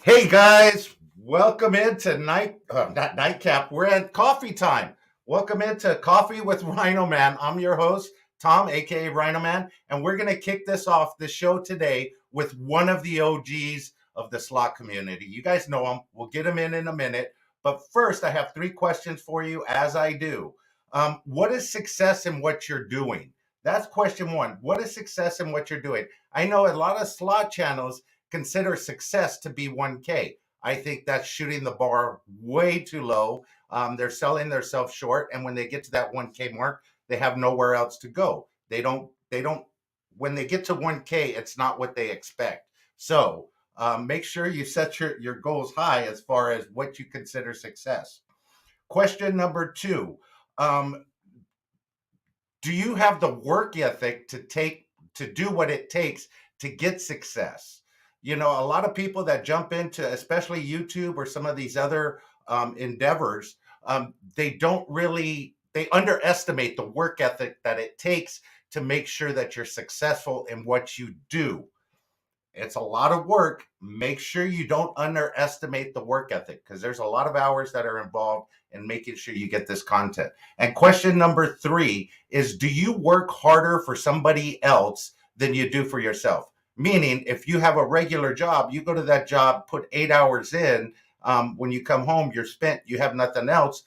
Hey guys, welcome into not nightcap. We're at coffee time. Welcome into Coffee with RhinoMan. I'm your host, Tom, aka RhinoMan, and we're gonna kick this show today with one of the OGs of the slot community. You guys know him. We'll get him in a minute, but first, I have three questions for you, as I do. What is success in what you're doing? That's question one. What is success in what you're doing? I know a lot of slot channels consider success to be 1K. I think that's shooting the bar way too low. They're selling themselves short, and when they get to that 1K mark, they have nowhere else to go. They don't. When they get to 1K, it's not what they expect. So make sure you set your goals high as far as what you consider success. Question number two: um, Do you have the work ethic to do what it takes to get success? You know, a lot of people that jump into, especially YouTube or some of these other endeavors, they underestimate the work ethic that it takes to make sure that you're successful in what you do. It's a lot of work. Make sure you don't underestimate the work ethic because there's a lot of hours that are involved in making sure you get this content. And question number three is, do you work harder for somebody else than you do for yourself? Meaning, if you have a regular job, you go to that job, put 8 hours in. When you come home, you're spent, you have nothing else.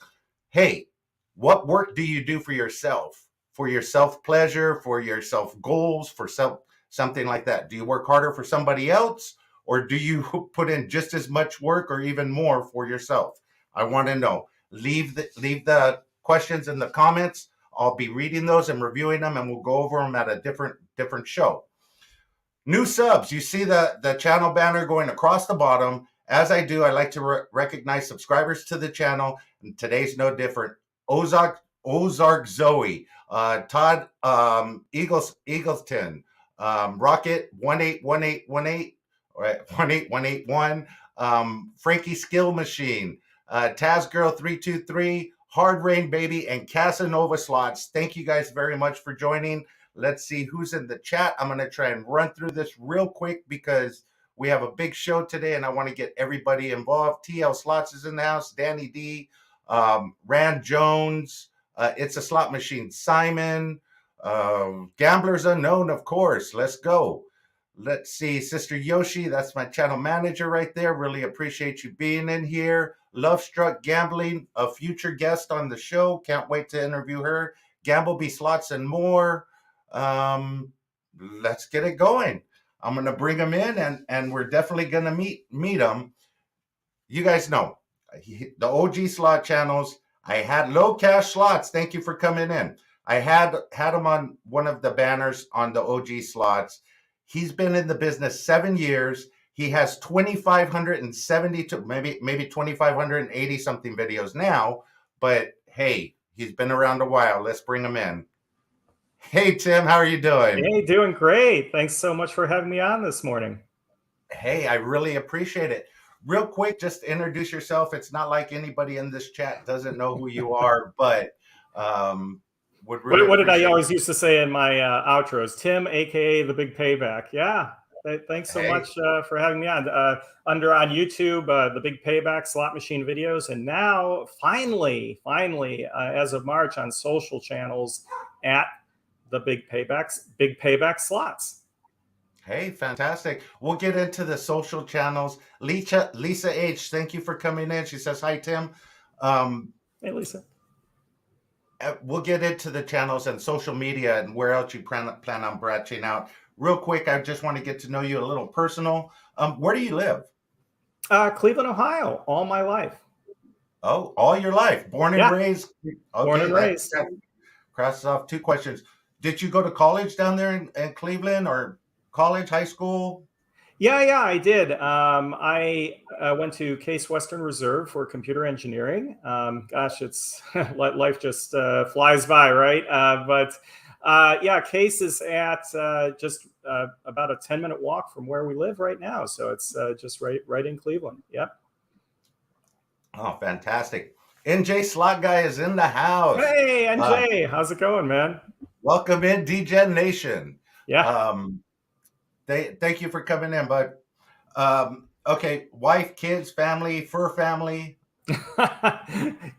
Hey, what work do you do for yourself? For your self pleasure, for your self goals, for self something like that? Do you work harder for somebody else, or do you put in just as much work or even more for yourself? I want to know. Leave the questions in the comments. I'll be reading those and reviewing them, and we'll go over them at a different show. New subs, you see the channel banner going across the bottom. As I do, I like to recognize subscribers to the channel, and today's no different. Ozark Zoe, Todd Eagleston, Rocket 181818, all right, 18181, Frankie Skill Machine, Taz Girl 323, Hard Rain Baby, and Casanova Slots. Thank you guys very much for joining. Let's see who's in the chat. I'm going to try and run through this real quick because we have a big show today and I want to get everybody involved. TL Slots is in the house. Danny D, Rand Jones, It's a Slot Machine, Simon, Gamblers Unknown, of course. Let's go. Let's see, Sister Yoshi, that's my channel manager right there. Really appreciate you being in here. Love Struck Gambling, a future guest on the show. Can't wait to interview her. Gambleby Slots and more. Let's get it going. I'm going to bring them in, and we're definitely going to meet them. You guys know the OG slot channels. I had Low Cash Slots. Thank you for coming in. I had him on one of the banners on the OG slots. He's been in the business 7 years. He has 2,572, maybe 2,580 something videos now. But hey, he's been around a while. Let's bring him in. Hey, Tim, how are you doing? Hey, doing great. Thanks so much for having me on this morning. Hey, I really appreciate it. Real quick, just introduce yourself. It's not like anybody in this chat doesn't know who you are, but would really what did I always used to say in my outros? Tim, aka the Big Payback. Yeah. Thanks so much for having me on. On YouTube, the Big Payback slot machine videos, and now finally, as of March, on social channels at the Big Payback Slots. Hey, fantastic. We'll get into the social channels. Lisa H, thank you for coming in. She says, hi, Tim. Hey, Lisa. We'll get into the channels and social media and where else you plan on branching out. Real quick, I just want to get to know you a little personal. Where do you live? Cleveland, Ohio, all my life. Oh, all your life. Born and raised? Okay, born and raised. Crosses off two questions. Did you go to college down there in Cleveland, or college, high school? Yeah, I did. I went to Case Western Reserve for computer engineering. Gosh, it's life just flies by, right? Yeah, Case is at just about a 10-minute walk from where we live right now. So it's just right in Cleveland. Yep. Oh, fantastic. NJ Slot Guy is in the house. Hey, NJ, how's it going, man? Welcome in, DGen Nation. Yeah. Thank you for coming in, bud. Okay, wife, kids, family, fur family.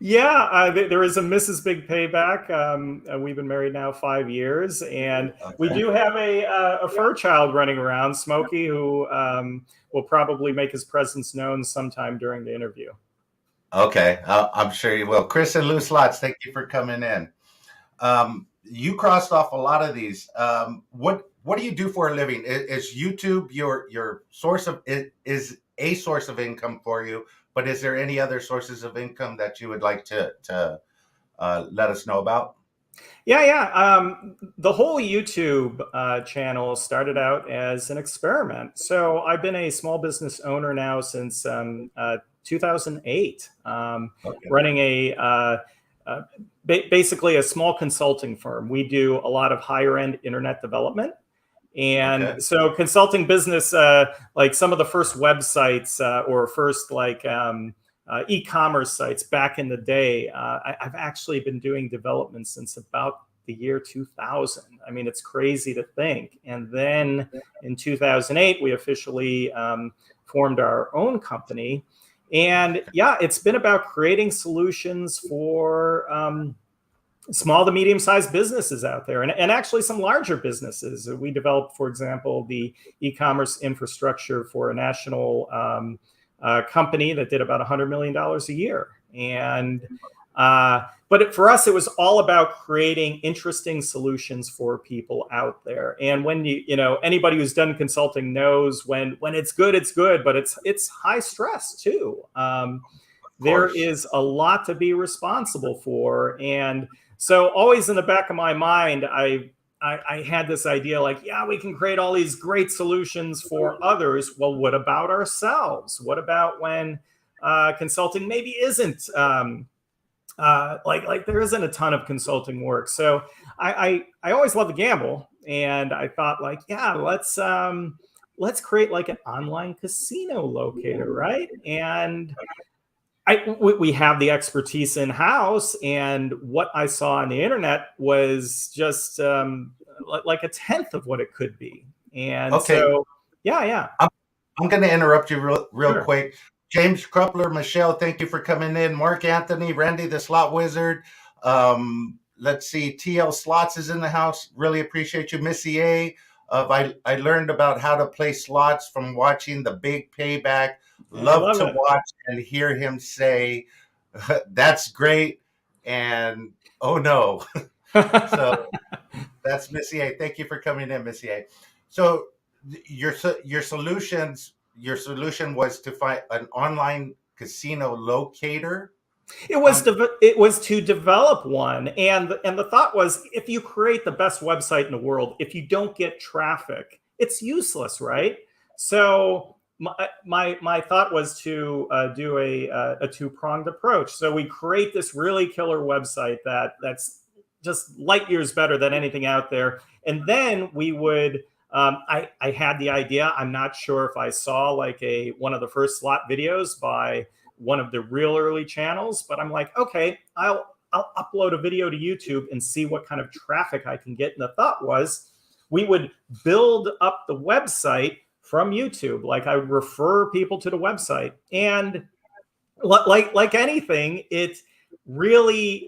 Yeah, there is a Mrs. Big Payback. We've been married now 5 years, and we Okay. do have a fur child running around, Smokey, who will probably make his presence known sometime during the interview. Okay, I'm sure you will. Chris and Lou Slots, thank you for coming in. You crossed off a lot of these. What do you do for a living? Is YouTube your source of is a source of income for you? But is there any other sources of income that you would like to let us know about? Yeah. The whole YouTube channel started out as an experiment. So I've been a small business owner now since 2008, Okay. running basically a small consulting firm. We do a lot of higher end internet development. And Okay. so consulting business, like some of the first websites or first e-commerce sites back in the day, I've actually been doing development since about the year 2000. I mean, it's crazy to think. And then in 2008, we officially formed our own company. And yeah, it's been about creating solutions for small to medium-sized businesses out there, and actually some larger businesses. We developed, for example, the e-commerce infrastructure for a national company that did about $100 million a year. And but for us, it was all about creating interesting solutions for people out there. And when anybody who's done consulting knows when it's good, but it's high stress too. There is a lot to be responsible for. And so always in the back of my mind, I had this idea like, yeah, we can create all these great solutions for others. Well, what about ourselves? What about when consulting maybe isn't like there isn't a ton of consulting work? So I always love to gamble, and I thought like, yeah, let's create like an online casino locator, right? And we have the expertise in house, and what I saw on the internet was just like a tenth of what it could be. And Okay. so, yeah. I'm going to interrupt you real Sure. quick. James Crumpler, Michelle, thank you for coming in. Mark Anthony, Randy, the Slot Wizard. Let's see, TL Slots is in the house. Really appreciate you. Missy A. I learned about how to play slots from watching The Big Payback. Love to watch and hear him say, that's great. And oh no. So that's Missy A. Thank you for coming in, Missy A. So your solution was to find an online casino locator. It was to develop one, and the thought was, if you create the best website in the world, if you don't get traffic, it's useless, right? So my thought was to do a two-pronged approach. So we create this really killer website that's just light years better than anything out there, and then we would. I had the idea. I'm not sure if I saw like one of the first slot videos by one of the real early channels, but I'm like, okay, I'll upload a video to YouTube and see what kind of traffic I can get. And the thought was we would build up the website from YouTube. Like I would refer people to the website, and like anything, it really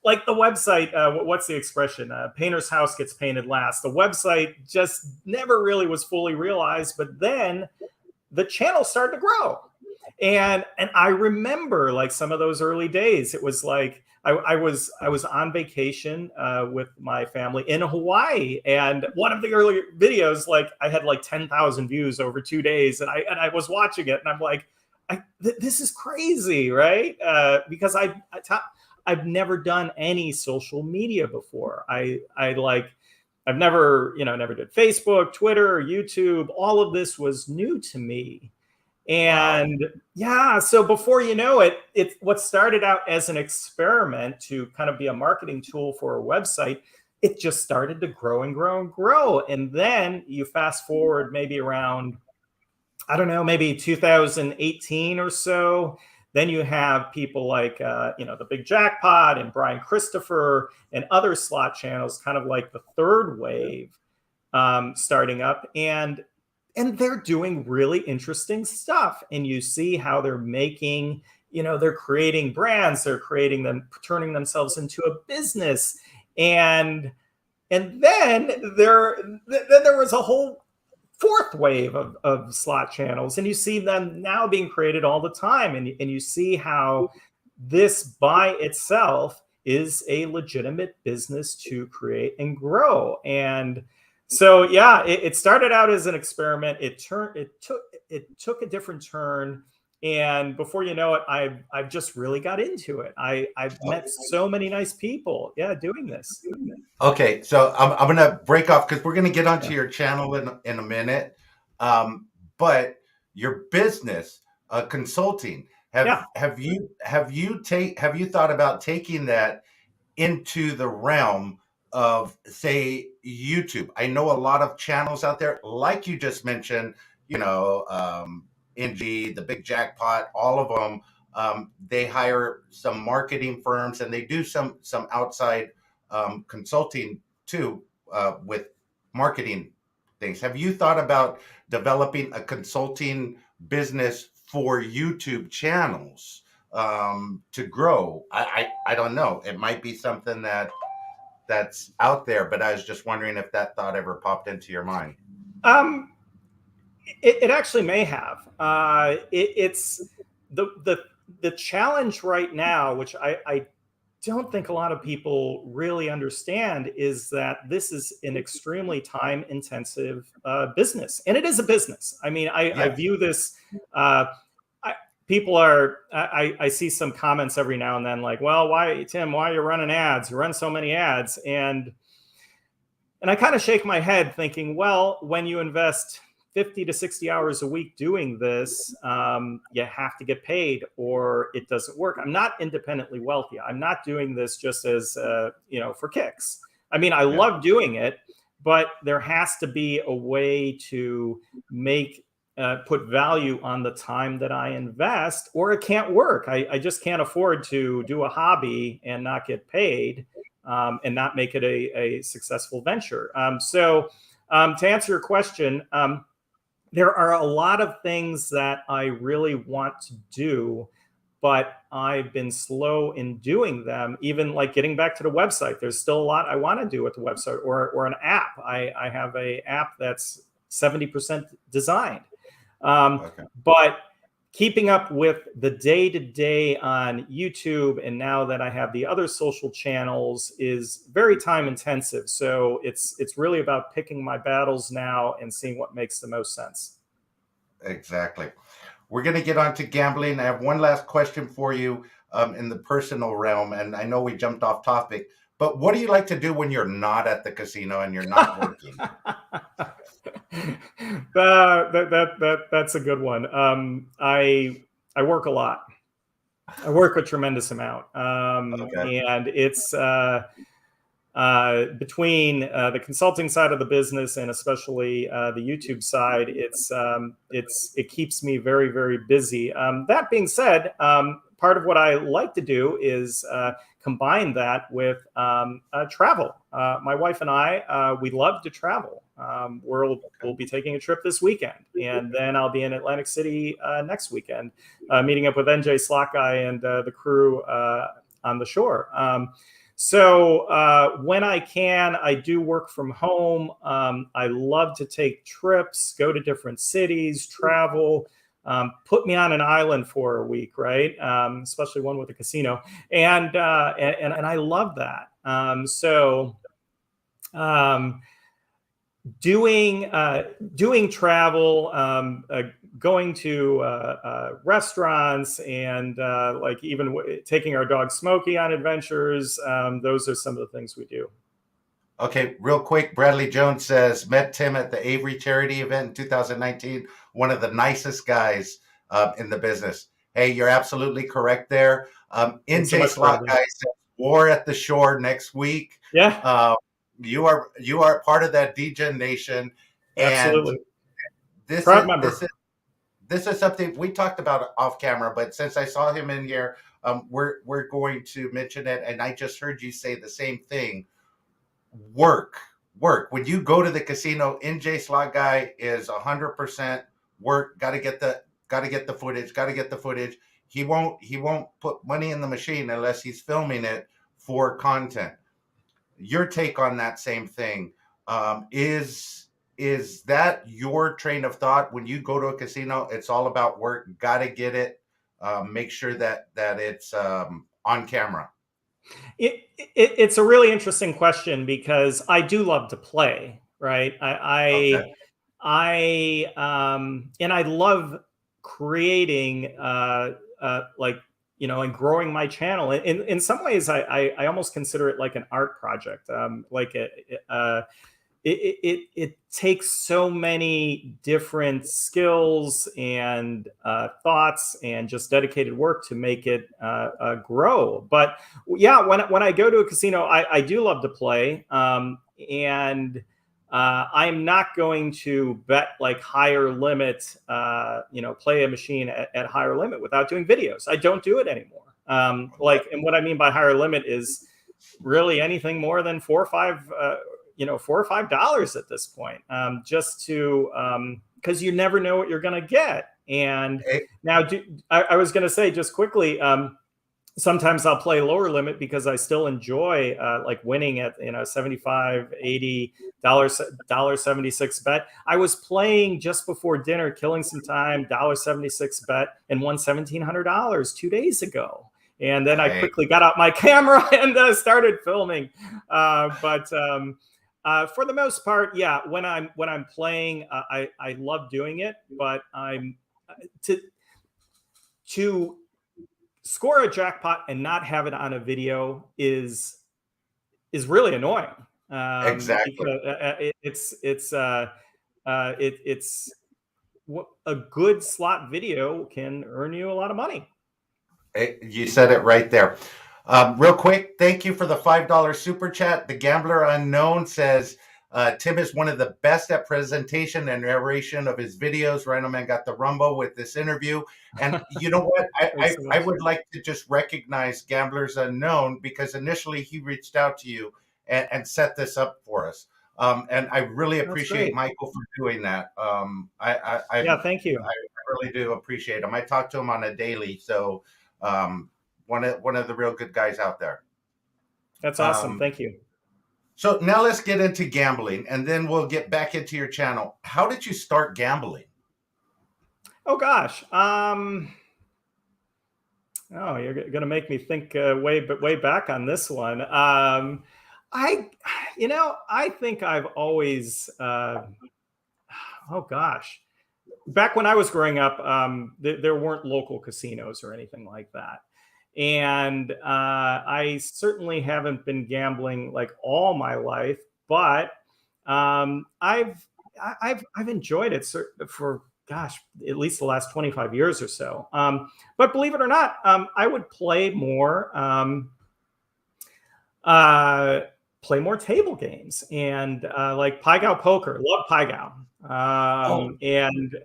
like the website, what's the expression? Painter's house gets painted last. The website just never really was fully realized, but then the channel started to grow. And I remember like some of those early days. It was like I was on vacation with my family in Hawaii, and one of the early videos, like I had like 10,000 views over 2 days, and I was watching it, and I'm like, this is crazy, right? Because I've never done any social media before. I've never did Facebook, Twitter, YouTube. All of this was new to me. And yeah, so before you know it, what started out as an experiment to kind of be a marketing tool for a website, it just started to grow and grow and grow. And then you fast forward maybe around, I don't know, maybe 2018 or so. Then you have people like, the Big Jackpot and Brian Christopher and other slot channels, kind of like the third wave starting up. And and they're doing really interesting stuff. And you see how they're making, they're creating brands, they're creating them, turning themselves into a business. And then there was a whole fourth wave of slot channels, and you see them now being created all the time. And you see how this by itself is a legitimate business to create and grow. And so, yeah, it started out as an experiment. It took a different turn. And before you know it, I've just really got into it. I've met so many nice people, doing this. Okay, so I'm going to break off because we're going to get onto your channel in a minute. But your business, consulting, have you thought about taking that into the realm of, say, YouTube? I know a lot of channels out there, like you just mentioned, NG, the Big Jackpot, all of them. They hire some marketing firms and they do some outside consulting too, with marketing things. Have you thought about developing a consulting business for YouTube channels to grow? I don't know. It might be something that's out there, but I was just wondering if that thought ever popped into your mind. It actually may have. It's the challenge right now, which I don't think a lot of people really understand, is that this is an extremely time-intensive business, and it is a business. I mean, I view this. People are. I see some comments every now and then, like, "Well, why, Tim? Why are you running ads? You run so many ads," and I kind of shake my head, thinking, well, when you invest 50 to 60 hours a week doing this, you have to get paid or it doesn't work. I'm not independently wealthy. I'm not doing this just as, for kicks. I mean, I love doing it, but there has to be a way to put value on the time that I invest, or it can't work. I just can't afford to do a hobby and not get paid and not make it a successful venture. So to answer your question, there are a lot of things that I really want to do, but I've been slow in doing them. Even like getting back to the website, there's still a lot I want to do with the website, or an app. I have an app that's 70% designed. But keeping up with the day-to-day on YouTube, and now that I have the other social channels, is very time intensive. So it's really about picking my battles now and seeing what makes the most sense. Exactly. We're going to get on to gambling. I have one last question for you in the personal realm, and I know we jumped off topic, but what do you like to do when you're not at the casino and you're not working? That's a good one. I work a lot. I work a tremendous amount, and it's between the consulting side of the business and especially the YouTube side. It keeps me very, very busy. That being said, part of what I like to do is combine that with travel. My wife and I, we love to travel. We'll be taking a trip this weekend, and then I'll be in Atlantic City next weekend, meeting up with NJ Slot Guy and the crew on the shore. So when I can, I do work from home. I love to take trips, go to different cities, travel. Put me on an island for a week, right? Especially one with a casino, and I love that. Doing travel, going to restaurants, and like even taking our dog Smokey on adventures. Those are some of the things we do. Okay, real quick, Bradley Jones says, met Tim at the Avery charity event in 2019. One of the nicest guys in the business. Hey, you're absolutely correct there. NJ Slot Guy says, war at the shore next week. Yeah. You are part of that DJ Nation. Absolutely. And this is something we talked about off camera, but since I saw him in here, we're going to mention it. And I just heard you say the same thing. Work work. When you go to the casino, NJ Slot Guy is 100% work. Got to get the footage. He won't put money in the machine unless he's filming it for content. Your take on that same thing, is that your train of thought when you go to a casino? It's all about work. Got to get it. Make sure that it's on camera. It's a really interesting question because I do love to play, right? Okay. And I love creating, like, and growing my channel. In some ways, I almost consider it like an art project. It takes so many different skills and thoughts and just dedicated work to make it grow. But yeah, when I go to a casino, I do love to play, and I'm not going to bet like higher limit, play a machine at higher limit without doing videos. I don't do it anymore. And what I mean by higher limit is really anything more than $4 or $5 at this point, just to, because you never know what you're going to get. And now, I was going to say just quickly, sometimes I'll play lower limit because I still enjoy like winning at $75, $80, $1.76 bet. I was playing just before dinner, killing some time, $1.76 bet, and won $1,700 2 days ago. And then I quickly got out my camera and started filming. But for the most part, yeah, when I'm playing, I love doing it, but I'm to score a jackpot and not have it on a video is really annoying. Exactly. It's a good slot video can earn you a lot of money. You said it right there. Real quick, thank you for the $5 super chat. The Gambler Unknown says, Tim is one of the best at presentation and narration of his videos. RhinoMan got the rumble with this interview. And you know what? I would like to just recognize Gamblers Unknown because initially he reached out to you and set this up for us. And I really appreciate Michael for doing that. Yeah, thank you. I really do appreciate him. I talk to him on a daily. So one of the real good guys out there. That's awesome. Thank you. So now let's get into gambling, and then we'll get back into your channel. How did you start gambling? Oh gosh. Oh, you're gonna make me think way back on this one. I think I've always. Oh gosh. Back when I was growing up, there weren't local casinos or anything like that. And I certainly haven't been gambling like all my life, but I've enjoyed it for gosh, at least the last 25 years or so. But believe it or not, I would play more table games and like Pai Gow poker. Love Pai Gow. And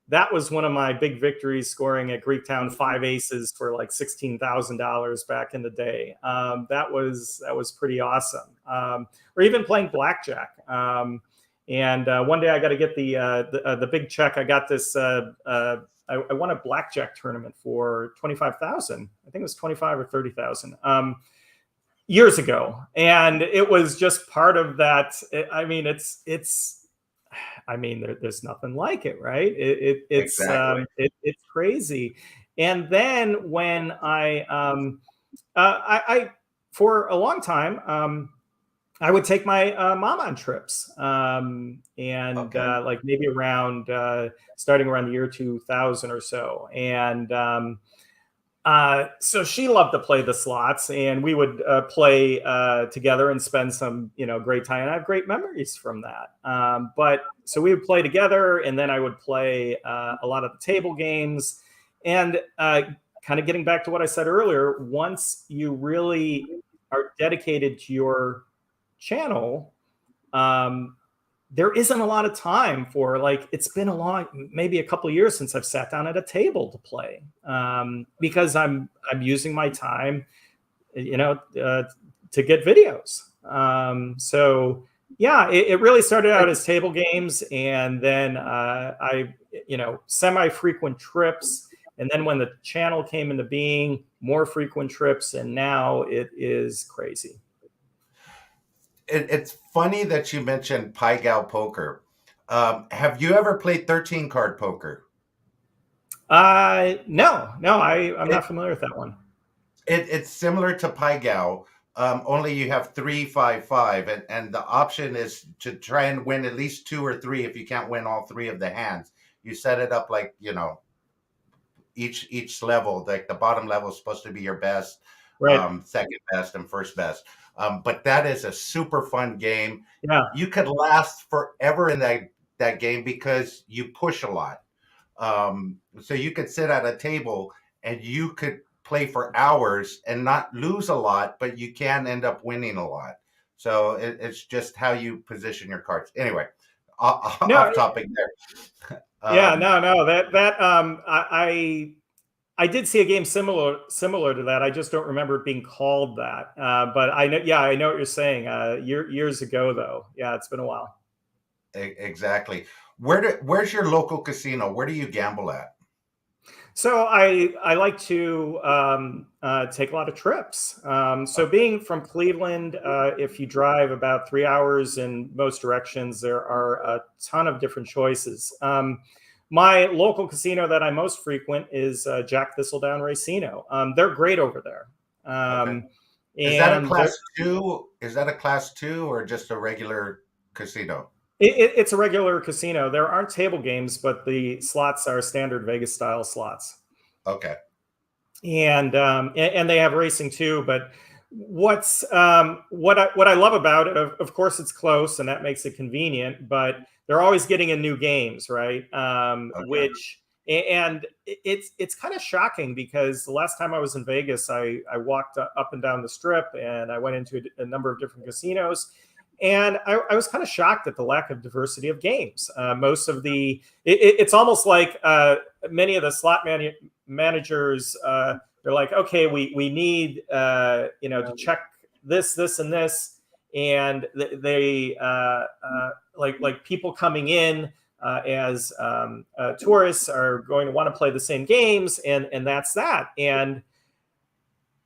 that was one of my big victories, scoring at Greektown 5 aces for like $16,000 back in the day. That was pretty awesome. Or even playing blackjack. And one day I got to get the big check. I got this. I won a blackjack tournament for $25,000. I think it was 25 or 30,000. Years ago, and it was just part of that. I mean, there's nothing like it, right? It's Exactly. It's crazy. And then when I for a long time, I would take my mom on trips, and like maybe around starting around the year 2000 or so, and so she loved to play the slots, and we would play together and spend some, great time. And I have great memories from that. But so we would play together, and then I would play a lot of the table games. And kind of getting back to what I said earlier, once you really are dedicated to your channel, there isn't a lot of time for, like, it's been maybe a couple of years since I've sat down at a table to play, because I'm using my time, to get videos. So yeah, it really started out as table games, and then I, semi-frequent trips. And then when the channel came into being, more frequent trips, and now it is crazy. It's funny that you mentioned Pai Gow poker. Have you ever played 13 card poker? No, I'm not It, familiar with that one. it's similar to Pai Gow, only you have 3, 5, 5, and the option is to try and win at least 2 or 3. If you can't win all 3 of the hands, you set it up like, each level, like the bottom level is supposed to be your best, Right. second best, and first best. But that is a super fun game. Yeah. You could last forever in that game because you push a lot. So you could sit at a table and you could play for hours and not lose a lot, but you can end up winning a lot. So it's just how you position your cards. Anyway, off topic there. Yeah, no, I did see a game similar to that. I just don't remember it being called that. But I know what you're saying. Years ago, though. Yeah, it's been a while. Exactly. Where's your local casino? Where do you gamble at? So I like to take a lot of trips. So being from Cleveland, if you drive about 3 hours in most directions, there are a ton of different choices. My local casino that I most frequent is Jack Thistledown Racino. They're great over there. Okay. Is that a class 2? Is that a class 2 or just a regular casino? It's a regular casino. There aren't table games, but the slots are standard Vegas style slots. Okay. And they have racing too. But what I love about it, of course, it's close and that makes it convenient. But they're always getting in new games, right? Okay. And it's kind of shocking because the last time I was in Vegas, I walked up and down the strip and I went into a number of different casinos. And I was kind of shocked at the lack of diversity of games. Most of it's almost like many of the slot managers, they're like, okay, we need to check this, and this, and they like people coming in as tourists are going to want to play the same games, and that's that. And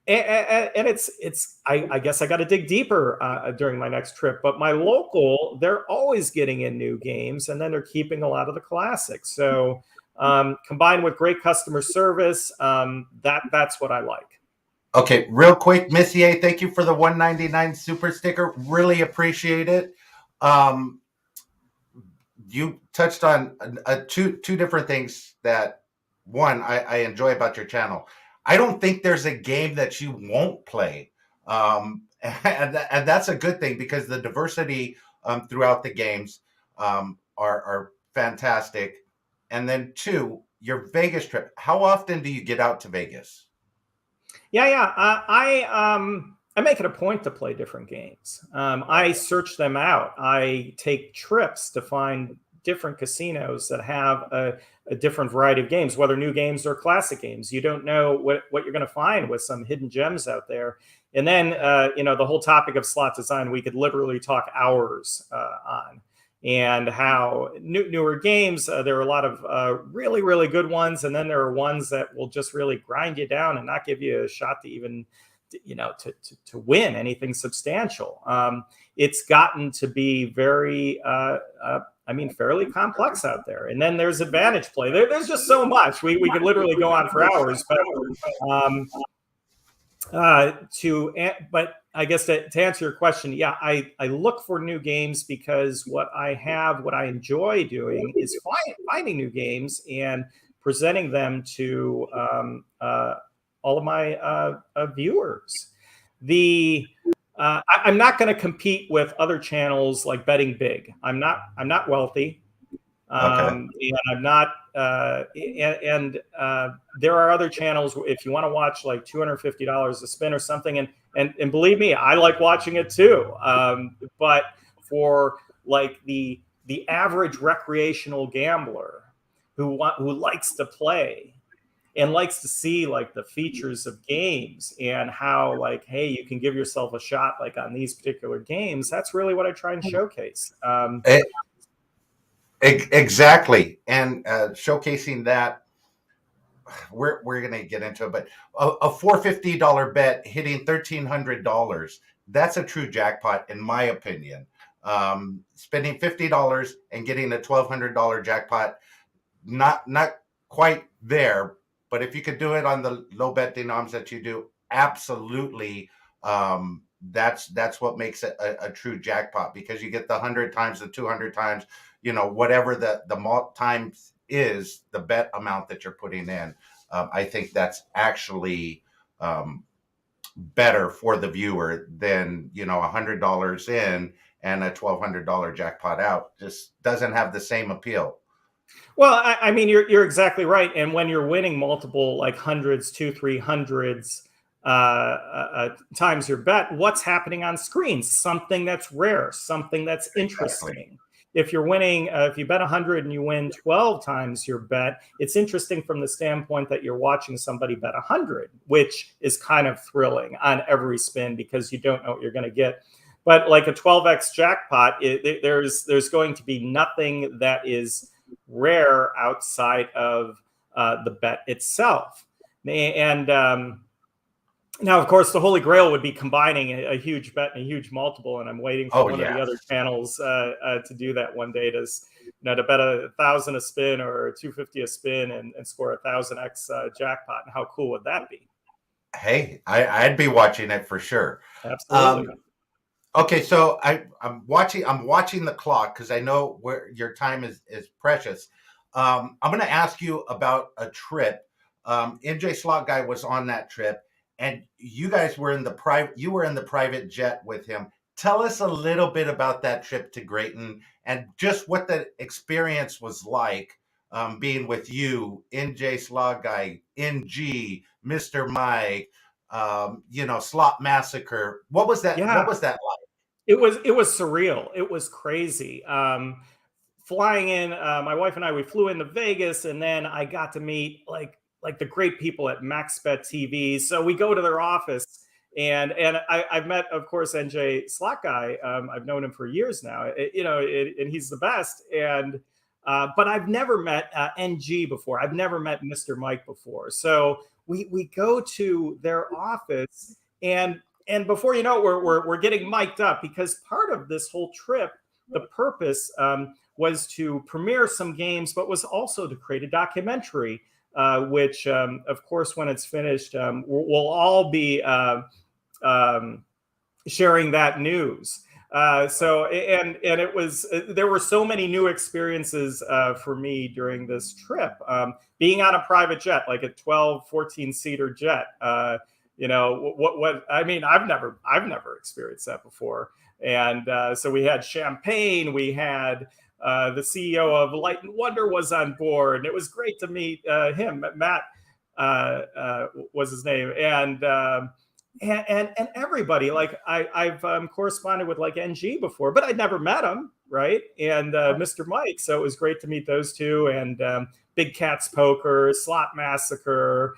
it's I guess I got to dig deeper during my next trip. But my local, they're always getting in new games, and then they're keeping a lot of the classics. So combined with great customer service, that's what I like. Okay, real quick, Missy A, thank you for the $1.99 super sticker. Really appreciate it. You touched on two different things that, one, I enjoy about your channel. I don't think there's a game that you won't play. And that's a good thing because the diversity throughout the games are fantastic. And then two, your Vegas trip. How often do you get out to Vegas? Yeah. I make it a point to play different games. I search them out. I take trips to find different casinos that have a different variety of games, whether new games or classic games. You don't know what you're going to find with some hidden gems out there. And then, the whole topic of slot design, we could literally talk hours on. And how newer games, there are a lot of really, really good ones. And then there are ones that will just really grind you down and not give you a shot to even, to win anything substantial. It's gotten to be very, fairly complex out there. And then there's advantage play. There's just so much. We could literally go on for hours. But I guess to answer your question, yeah, I look for new games because what I enjoy doing is finding new games and presenting them to all of my viewers. I'm not going to compete with other channels like Betting Big. I'm not wealthy. And I'm not, there are other channels if you want to watch like $250 a spin or something, and believe me, I like watching it too. But for like the average recreational gambler who likes to play, and likes to see like the features of games and how like, hey, you can give yourself a shot like on these particular games. That's really what I try and showcase. Exactly, and showcasing that we're gonna get into it, but a $450 bet hitting $1,300, that's a true jackpot in my opinion. Spending $50 and getting a $1,200 jackpot, not quite there, but if you could do it on the low bet denoms that you do, absolutely. That's what makes it a true jackpot, because you get the 100 times, the 200 times, whatever the times is the bet amount that you're putting in. I think that's actually better for the viewer than $100 in and a $1,200 jackpot out. Just doesn't have the same appeal. Well, I mean, you're exactly right. And when you're winning multiple like hundreds, 200-300s times your bet, what's happening on screen? Something that's rare, something that's interesting. Exactly. If you're winning, if you bet 100 and you win 12 times your bet, it's interesting from the standpoint that you're watching somebody bet 100, which is kind of thrilling on every spin because you don't know what you're going to get. But like a 12x jackpot, there's going to be nothing that is rare outside of the bet itself. And now, of course, the Holy Grail would be combining a huge bet and a huge multiple, and I'm waiting for one of the other channels to do that one day, to bet 1,000 a spin or 250 a spin and score 1,000x jackpot. And how cool would that be? Hey, I'd be watching it for sure. Absolutely. Okay, so I'm watching the clock because I know where your time is precious. I'm going to ask you about a trip. NJ Slot Guy was on that trip, and you guys were in the private jet with him. Tell us a little bit about that trip to Grayton and just what the experience was like, being with you, NJ Slot Guy, NG, Mr. Mike, Slot Massacre. What was that? Yeah. What was that like? It was surreal. It was crazy. Flying in, my wife and I, we flew into Vegas, and then I got to meet like the great people at MaxBet TV. So we go to their office, and I've met, of course, NJ Slot Guy. I've known him for years now, and he's the best. And but I've never met NG before. I've never met Mr. Mike before. So we go to their office, and before you know it, we're getting mic'd up, because part of this whole trip, the purpose was to premiere some games, but was also to create a documentary, which, of course, when it's finished, we'll all be sharing that news. So it was, there were so many new experiences for me during this trip, being on a private jet, like a 12, 14-seater jet. What I mean, I've never experienced that before. And so we had champagne, we had the CEO of Light and Wonder was on board, and it was great to meet him. Matt was his name, and everybody. Like I've corresponded with like NG before, but I'd never met him, right? And Mr. Mike, so it was great to meet those two, and Big Cats Poker, Slot Massacre,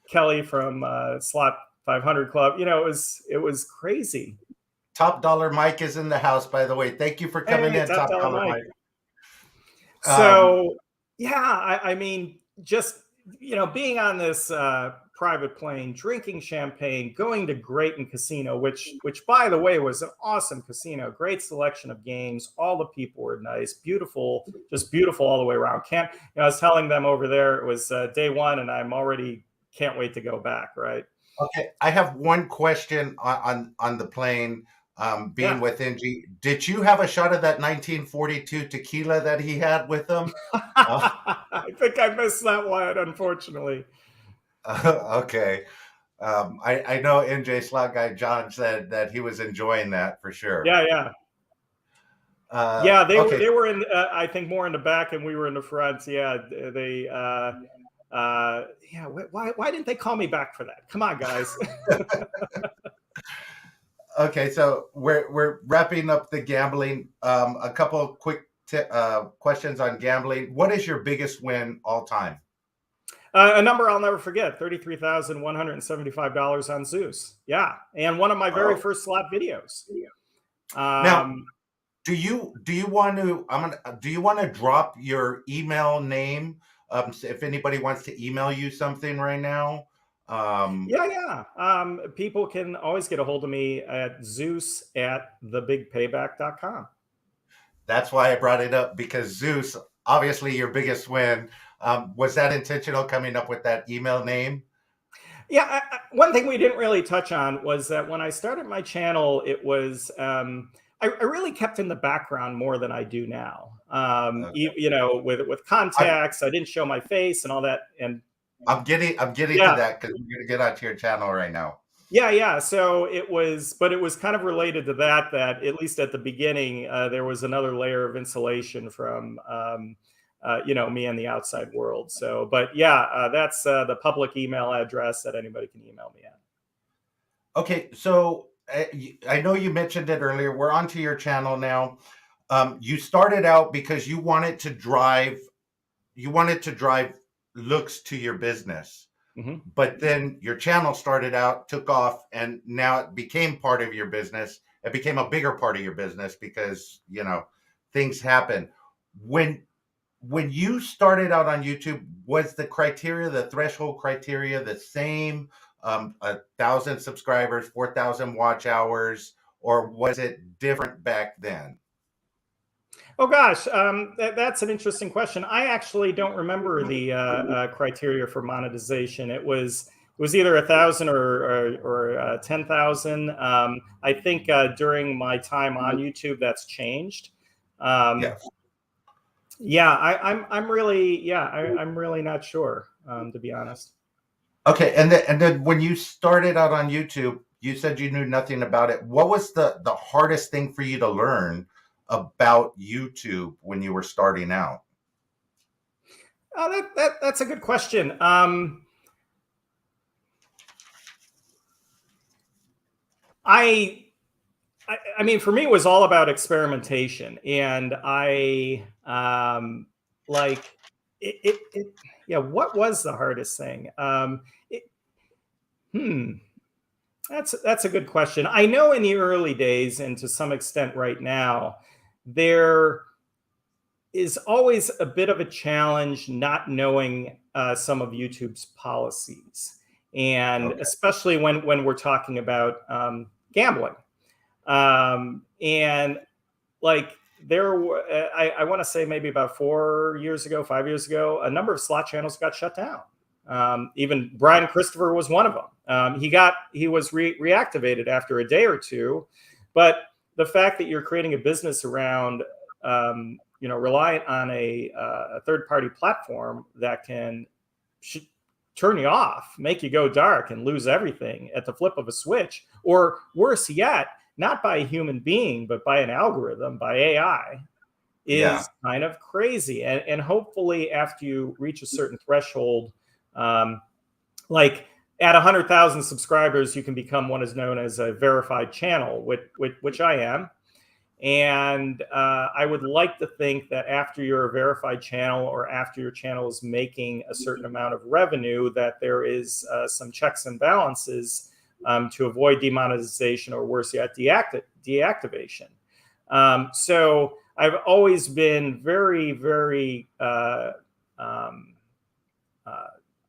Kelly from Slot 500 Club. It was crazy. Top Dollar Mike is in the house, by the way. Thank you for coming in, Top Dollar Mike. So yeah, I mean, just being on this private plane, drinking champagne, going to Grayton Casino, which by the way was an awesome casino, great selection of games. All the people were nice, beautiful, just beautiful all the way around. I was telling them over there, it was day one, and I'm already can't wait to go back. Right. Okay, I have one question on the plane. Being with NG, did you have a shot of that 1942 tequila that he had with him? I think I missed that one, unfortunately. Okay. I know NJ Slot Guy John said that he was enjoying that for sure. Yeah. They were in, I think, more in the back, and we were in the front. Yeah, they. Why didn't they call me back for that? Come on, guys. Okay, so we're wrapping up the gambling. A couple of quick questions on gambling. What is your biggest win all time? A number I'll never forget: $33,175 on Zeus. Yeah, and one of my very first slot videos. Now, do you want to? Do you want to drop your email name? If anybody wants to email you something right now. Yeah. People can always get a hold of me at zeus@thebigpayback.com. That's why I brought it up, because Zeus, obviously your biggest win. Was that intentional coming up with that email name? Yeah, one thing we didn't really touch on was that when I started my channel, it was I really kept in the background more than I do now. Okay. You know, with contacts, I didn't show my face and all that. And I'm getting to that, because we're gonna get onto your channel right now. Yeah. So but it was kind of related to that. That at least at the beginning, there was another layer of insulation from you know, me and the outside world. So, but yeah, that's the public email address that anybody can email me at. Okay, so I know you mentioned it earlier. We're onto your channel now. You started out because you wanted to drive looks to your business. Mm-hmm. But then your channel started out, took off, and now it became part of your business. It became a bigger part of your business because, you know, things happen. When you started out on YouTube, was the threshold criteria the same? 1,000 subscribers, 4,000 watch hours, or was it different back then? Oh gosh, that's an interesting question. I actually don't remember the criteria for monetization. It was either 1,000 or 10,000. I think during my time on YouTube, that's changed. Yes. Yeah, I'm really I'm really not sure, to be honest. Okay, and then when you started out on YouTube, you said you knew nothing about it. What was the hardest thing for you to learn about YouTube when you were starting out? Oh, that's a good question. I mean, for me, it was all about experimentation, and like yeah. What was the hardest thing? Hmm. That's a good question. I know in the early days, and to some extent right now, there is always a bit of a challenge not knowing some of YouTube's policies, and Okay. especially when we're talking about gambling. And like I want to say maybe about 5 years ago, a number of slot channels got shut down. Even Brian Christopher was one of them. He was reactivated after a day or two, but the fact that you're creating a business around, you know, reliant on a third-party platform that can turn you off, make you go dark, and lose everything at the flip of a switch, or worse yet, not by a human being, but by an algorithm, by AI, is kind of crazy. And hopefully after you reach a certain threshold, like at 100,000 subscribers, you can become what is known as a verified channel, which I am. And I would like to think that after you're a verified channel, or after your channel is making a certain amount of revenue, that there is some checks and balances to avoid demonetization, or worse yet, deactivation. So I've always been very, very,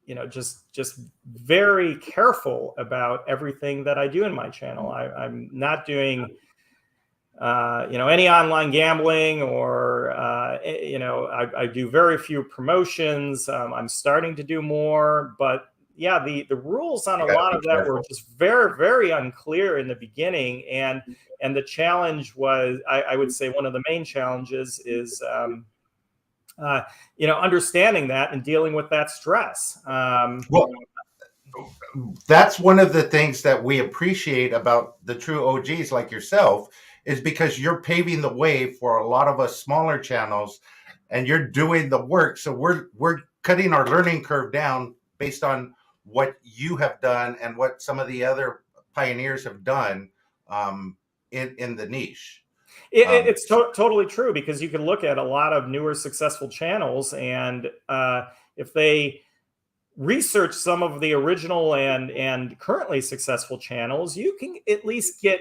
you know, just very careful about everything that I do in my channel. I'm not doing, you know, any online gambling, or, you know, I do very few promotions. I'm starting to do more, but yeah, the rules on a lot of that were just very, very unclear in the beginning. And the challenge was, I would say one of the main challenges is, you know, understanding that and dealing with that stress. Well, that's one of the things that we appreciate about the true OGs like yourself, is because you're paving the way for a lot of us smaller channels, and you're doing the work. So we're cutting our learning curve down based on what you have done and what some of the other pioneers have done in the niche. It's totally true, because you can look at a lot of newer successful channels, and if they research some of the original and currently successful channels, you can at least get,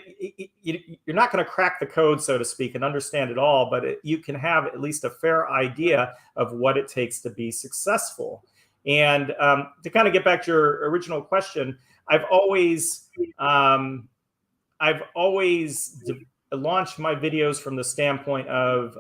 you're not going to crack the code, so to speak, and understand it all, but you can have at least a fair idea of what it takes to be successful. And to kind of get back to your original question, I've always launched my videos from the standpoint of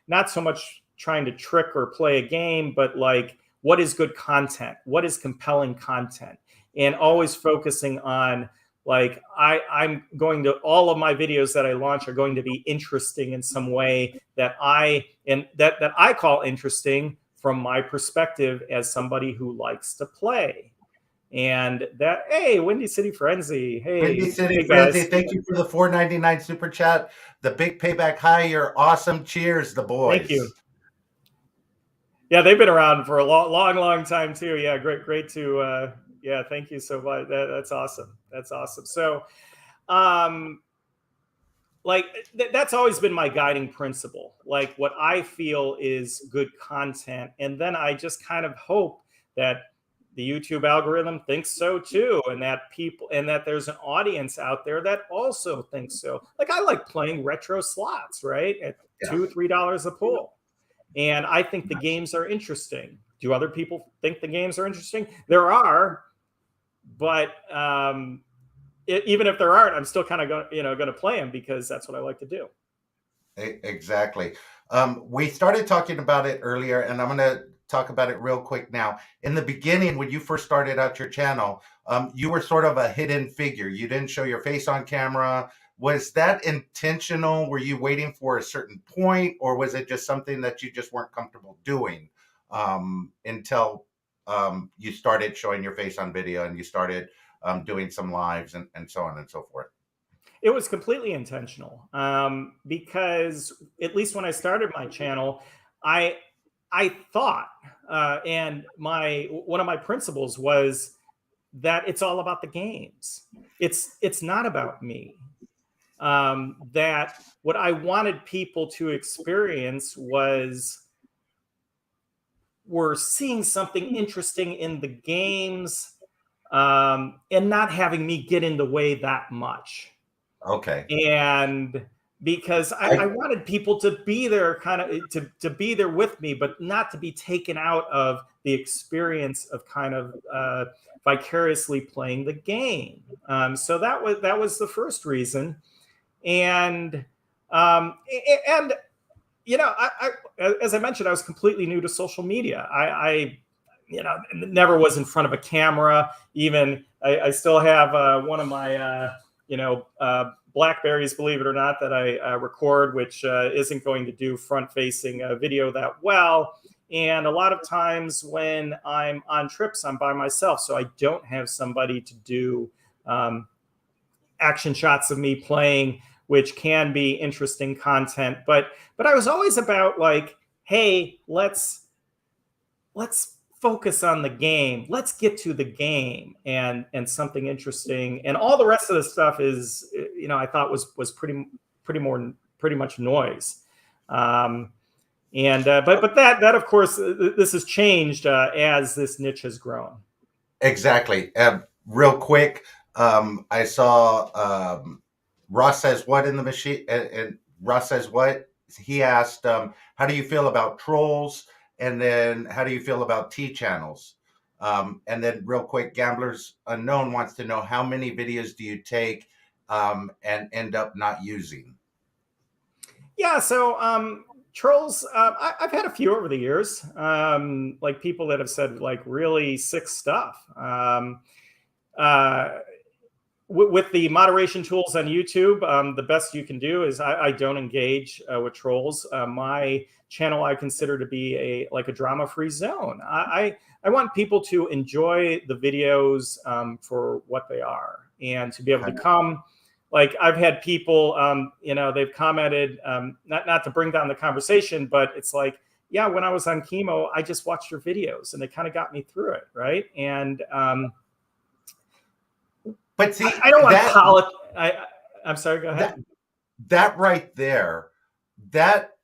not so much trying to trick or play a game, but like, what is good content? What is compelling content? And always focusing on, like, I'm going to, all of my videos that I launch are going to be interesting in some way that I call interesting from my perspective as somebody who likes to play. And that, hey, Windy City Frenzy. Hey, Windy City Frenzy, thank you for the $4.99 super chat. The big payback. Hi, you're awesome. Cheers, the boys. Thank you. Yeah, they've been around for a long time too. Yeah, great to yeah, thank you so much. That's awesome. That's awesome. So like that's always been my guiding principle. Like, what I feel is good content, and then I just kind of hope that the YouTube algorithm thinks so too, and that there's an audience out there that also thinks so. Like, I like playing retro slots, right? At $2-3 a pull. And I think the games are interesting. Do other people think the games are interesting? There are, but even if there aren't, I'm still kind of going to play them because that's what I like to do. Exactly. We started talking about it earlier, and I'm going to talk about it real quick now. In the beginning, when you first started out your channel, you were sort of a hidden figure. You didn't show your face on camera. Was that intentional? Were you waiting for a certain point, or was it just something that you just weren't comfortable doing until you started showing your face on video and you started doing some lives and so on and so forth? It was completely intentional because at least when I started my channel, I thought, and one of my principles was that it's all about the games. It's not about me. That what I wanted people to experience were seeing something interesting in the games, and not having me get in the way that much. Okay. And because I wanted people to be there, kind of to be there with me, but not to be taken out of the experience of kind of vicariously playing the game. So that was the first reason. And you know, as I mentioned, I was completely new to social media. I never was in front of a camera. Even I still have one of my Blackberries, believe it or not, that I record, which isn't going to do front-facing video that well. And a lot of times when I'm on trips, I'm by myself, so I don't have somebody to do action shots of me playing, which can be interesting content. But I was always about, like, hey, let's focus on the game. Let's get to the game and something interesting. And all the rest of the stuff is, I thought was pretty much noise. But that of course, this has changed as this niche has grown. Exactly. Real quick, I saw Ross Says What in the machine, and Ross Says What? He asked, how do you feel about trolls? And then how do you feel about T channels? And then real quick, Gamblers Unknown wants to know, how many videos do you take and end up not using? Yeah, so trolls, I've had a few over the years, like people that have said like really sick stuff. With the moderation tools on YouTube, the best you can do is I don't engage with trolls. My channel I consider to be a drama-free zone. I want people to enjoy the videos for what they are, and to be able to come. Like, I've had people, they've commented, not to bring down the conversation, but it's like, yeah, when I was on chemo, I just watched your videos and they kind of got me through it, right? And but see, I don't want to call it. I'm sorry. Go ahead. That right there, that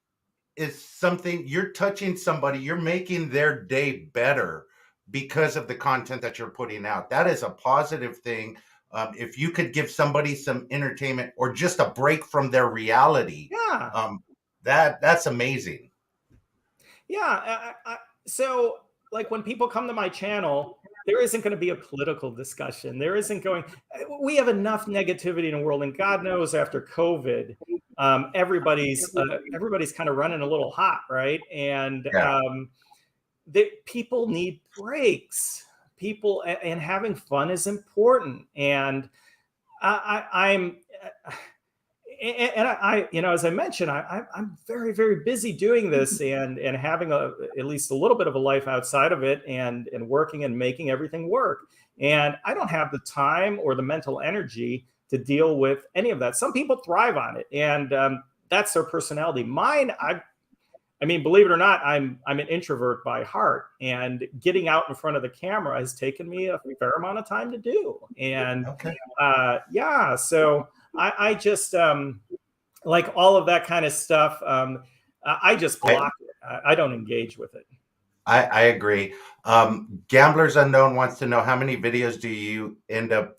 is something, you're touching somebody. You're making their day better because of the content that you're putting out. That is a positive thing. If you could give somebody some entertainment or just a break from their reality, Yeah. That's amazing. Yeah. So like when people come to my channel, there isn't going to be a political discussion. There isn't going, we have enough negativity in the world, and God knows after COVID, everybody's kind of running a little hot, right? And Yeah. people need breaks. People, and having fun is important. And I'm as I mentioned, I'm very, very busy doing this and having at least a little bit of a life outside of it, and working and making everything work. And I don't have the time or the mental energy to deal with any of that. Some people thrive on it, and that's their personality. Mine, I mean, believe it or not, I'm an introvert by heart, and getting out in front of the camera has taken me a fair amount of time to do. And Okay. yeah, so I just like all of that kind of stuff. I just block it. I don't engage with it. I agree. Gamblers Unknown wants to know, how many videos do you end up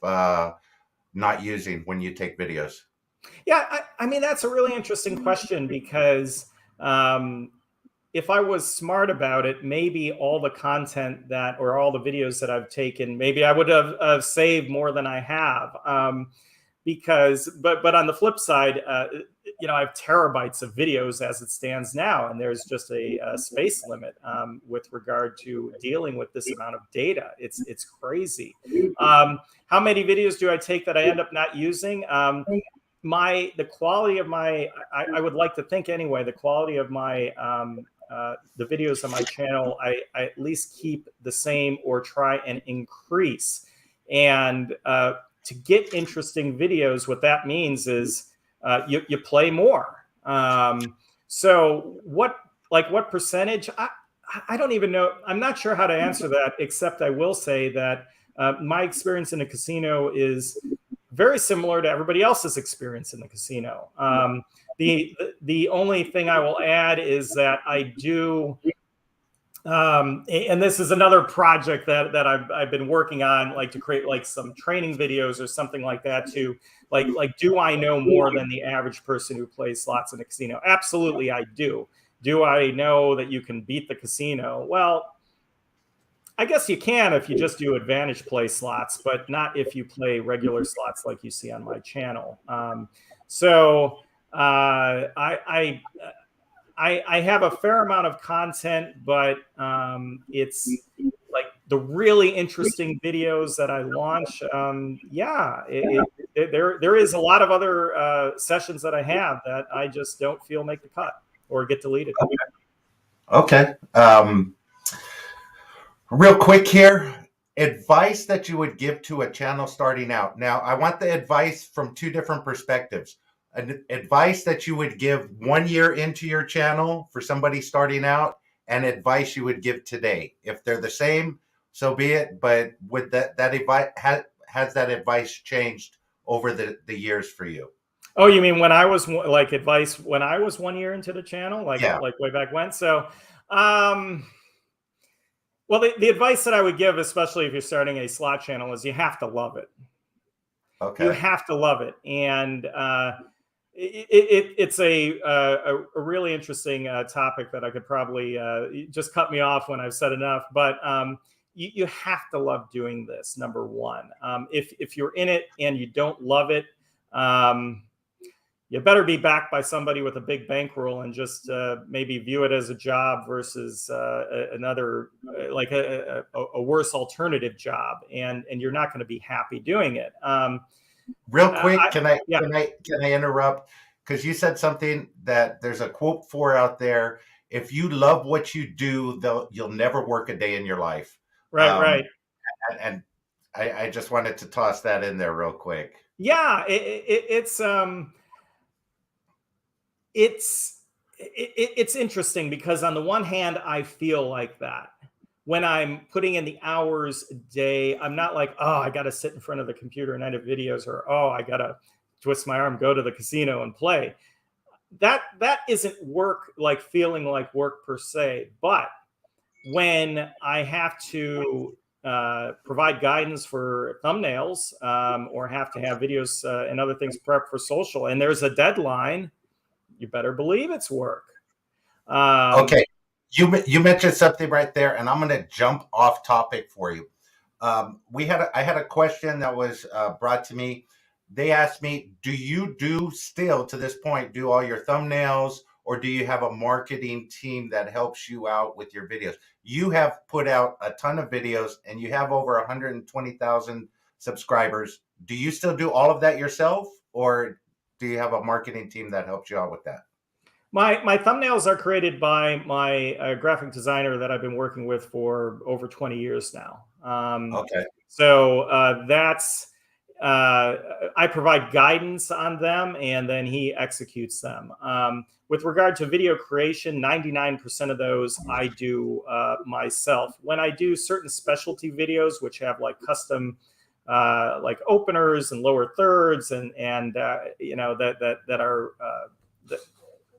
not using when you take videos? Yeah, I mean, that's a really interesting question, because if I was smart about it, maybe all the content or all the videos that I've taken, maybe I would have saved more than I have. But on the flip side, I have terabytes of videos as it stands now, and there's just a space limit with regard to dealing with this amount of data. It's crazy. How many videos do I take that I end up not using? The quality of my, I would like to think anyway, the quality of my the videos on my channel, I at least keep the same or try and increase. And to get interesting videos, what that means is you play more. So what percentage? I don't even know. I'm not sure how to answer that, except I will say that my experience in a casino is very similar to everybody else's experience in the casino. The only thing I will add is that I do, and this is another project that I've been working on, like to create like some training videos or something like that, to like do I know more than the average person who plays slots in a casino? Absolutely, I do. Do I know that you can beat the casino? Well, I guess you can if you just do advantage play slots, but not if you play regular slots like you see on my channel. So I have a fair amount of content, but it's like the really interesting videos that I launch. There is a lot of other sessions that I have that I just don't feel make the cut or get deleted. Okay. Real quick here, advice that you would give to a channel starting out. Now, I want the advice from two different perspectives. Advice that you would give 1 year into your channel for somebody starting out, and advice you would give today. If they're the same, so be it. But with that advice, has that advice changed over the years for you? Oh, you mean when I was like advice when I was 1 year into the channel, like way back when? So, well, the advice that I would give, especially if you're starting a slot channel, is you have to love it. Okay. You have to love it. And it's a really interesting topic that I could probably just cut me off when I've said enough. But you have to love doing this, number one. If you're in it and you don't love it, you better be backed by somebody with a big bankroll and just maybe view it as a job versus another, like a worse alternative job, and you're not going to be happy doing it. Real quick, can I interrupt? Because you said something that there's a quote for out there: "If you love what you do, you'll never work a day in your life." Right. And I just wanted to toss that in there real quick. Yeah, it's interesting, because on the one hand, I feel like that when I'm putting in the hours a day, I'm not like, oh, I got to sit in front of the computer and edit videos, or oh, I got to twist my arm, go to the casino and play. That isn't work, like feeling like work per se. But when I have to provide guidance for thumbnails or have to have videos and other things prepped for social, and there's a deadline, you better believe it's work. Okay, you mentioned something right there, and I'm going to jump off topic for you. I had a question that was brought to me. They asked me, do you still to this point do all your thumbnails, or do you have a marketing team that helps you out with your videos? You have put out a ton of videos and you have over 120,000 subscribers. Do you still do all of that yourself, or do you have a marketing team that helps you out with that? My thumbnails are created by my graphic designer that I've been working with for over 20 years now. Okay. So I provide guidance on them, and then he executes them. With regard to video creation, 99% of those I do myself. When I do certain specialty videos, which have like custom like openers and lower thirds, and you know, that are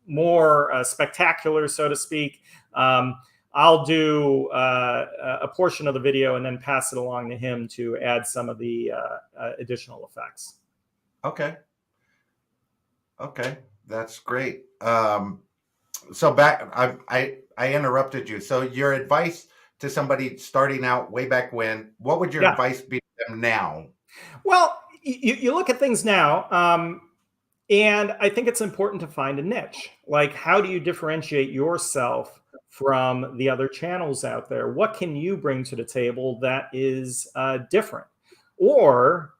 more spectacular, so to speak, I'll do a portion of the video and then pass it along to him to add some of the additional effects. Okay. Okay, that's great. So back, I interrupted you. So your advice to somebody starting out way back when, what would your advice be to them now? Well, you look at things now, and I think it's important to find a niche. Like, how do you differentiate yourself from the other channels out there? What can you bring to the table that is different? Or,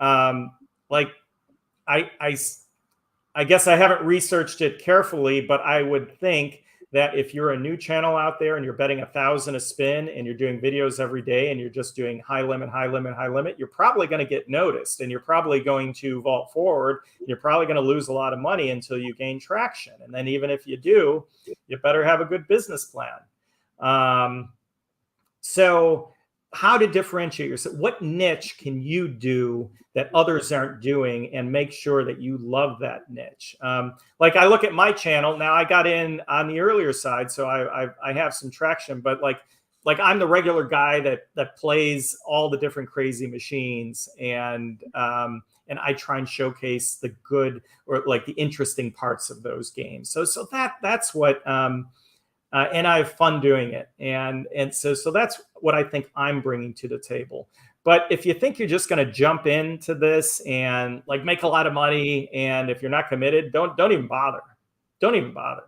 like, I guess I haven't researched it carefully, but I would think that if you're a new channel out there and you're betting 1,000 a spin and you're doing videos every day and you're just doing high limit, high limit, high limit, you're probably going to get noticed, and you're probably going to vault forward. You're probably going to lose a lot of money until you gain traction. And then even if you do, you better have a good business plan. So how to differentiate yourself? What niche can you do that others aren't doing, and make sure that you love that niche? Like, I look at my channel now. I got in on the earlier side, so I have some traction. But like I'm the regular guy that plays all the different crazy machines, and I try and showcase the good, or like the interesting parts of those games. So that's what. And I have fun doing it, and so that's what I think I'm bringing to the table. But if you think you're just going to jump into this and like make a lot of money, and if you're not committed, don't even bother. Don't even bother.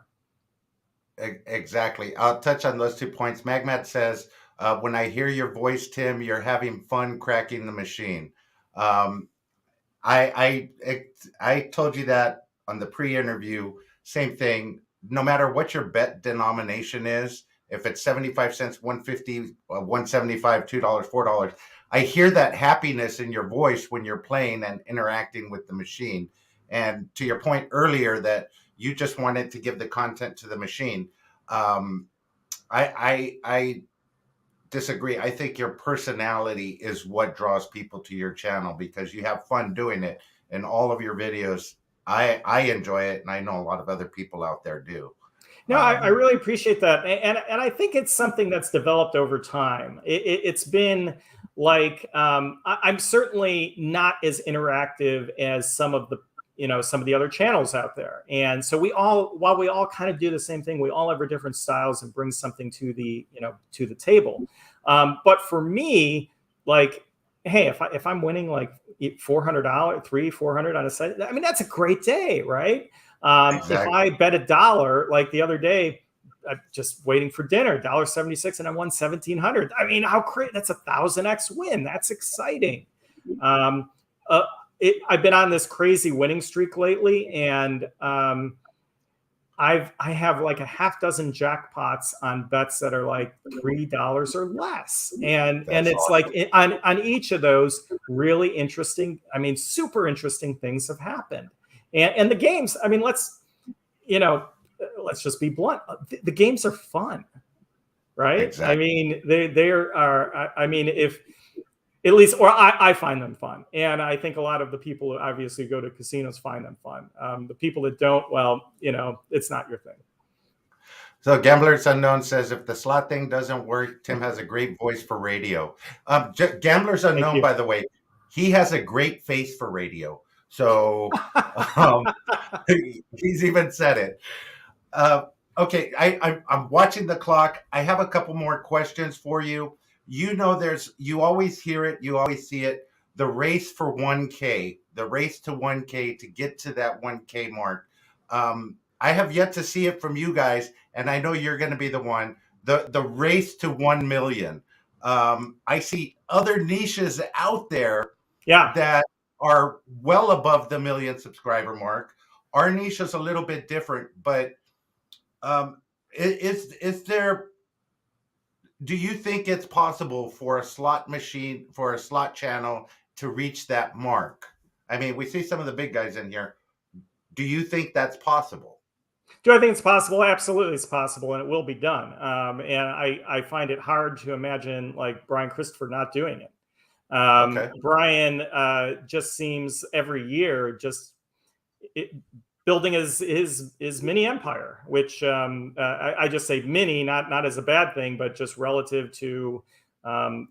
Exactly. I'll touch on those 2 points. Magmat says, when I hear your voice, Tim, you're having fun cracking the machine. I told you that on the pre-interview. Same thing. No matter what your bet denomination is, if it's 75 cents, 150, 175, $2, $4, I hear that happiness in your voice when you're playing and interacting with the machine. And to your point earlier that you just wanted to give the content to the machine, I disagree. I think your personality is what draws people to your channel, because you have fun doing it, and all of your videos, I enjoy it, and I know a lot of other people out there do. No, I really appreciate that, and I think it's something that's developed over time. It's been like, I'm certainly not as interactive as some of the other channels out there, and so while we all kind of do the same thing, we all have our different styles and bring something to the table. But for me, like, hey, if I'm winning like $400, $300-400 on a site, I mean, that's a great day, right? Exactly. If I bet $1, like the other day, I'm just waiting for dinner, $1.76, and I won 1,700. I mean, how great! That's 1,000x win. That's exciting. I've been on this crazy winning streak lately, and I have like a half dozen jackpots on bets that are like $3 or less, and it's awesome. Like on each of those, really interesting, I mean, super interesting things have happened, and the games, I mean, let's just be blunt, the games are fun, right? Exactly. I mean, they are. I mean, if at least, or I find them fun. And I think a lot of the people who obviously go to casinos find them fun. The people that don't, well, it's not your thing. So Gamblers Unknown says if the slot thing doesn't work, Tim has a great voice for radio. Gamblers Unknown, by the way, he has a great face for radio. So um, he's even said it. Okay, I'm watching the clock. I have a couple more questions for you. You know, you always hear it, you always see it. The race for 1K, the race to 1K to get to that 1K mark. I have yet to see it from you guys, and I know you're going to be the one. The race to 1 million. I see other niches out there that are well above the million subscriber mark. Our niche is a little bit different, but is there? Do you think it's possible for a slot machine, for a slot channel to reach that mark? I mean, we see some of the big guys in here. Do you think that's possible? Do I think it's possible? Absolutely, it's possible, and it will be done. And I find it hard to imagine like Brian Christopher not doing it. Okay. Brian just seems every year building his mini empire, which I just say mini, not as a bad thing, but just relative to some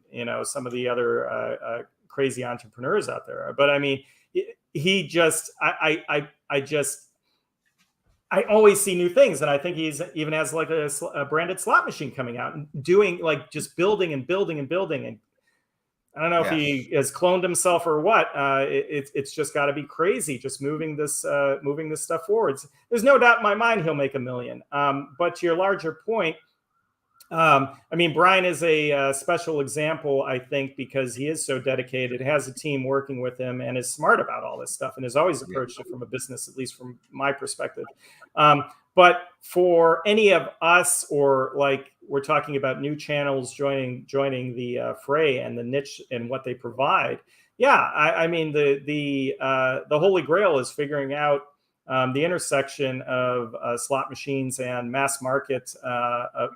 of the other crazy entrepreneurs out there. But I mean, he just I always see new things, and I think he's even has like a branded slot machine coming out and doing like just building and building and building. And I don't know if he has cloned himself or what. It's just got to be crazy, just moving this stuff forwards. There's no doubt in my mind he'll make 1 million. But to your larger point, I mean, Brian is a special example, I think, because he is so dedicated, has a team working with him, and is smart about all this stuff, and has always approached it from a business, at least from my perspective. But for any of us, or like we're talking about new channels joining the fray and the niche and what they provide, I mean the Holy Grail is figuring out the intersection of slot machines and mass market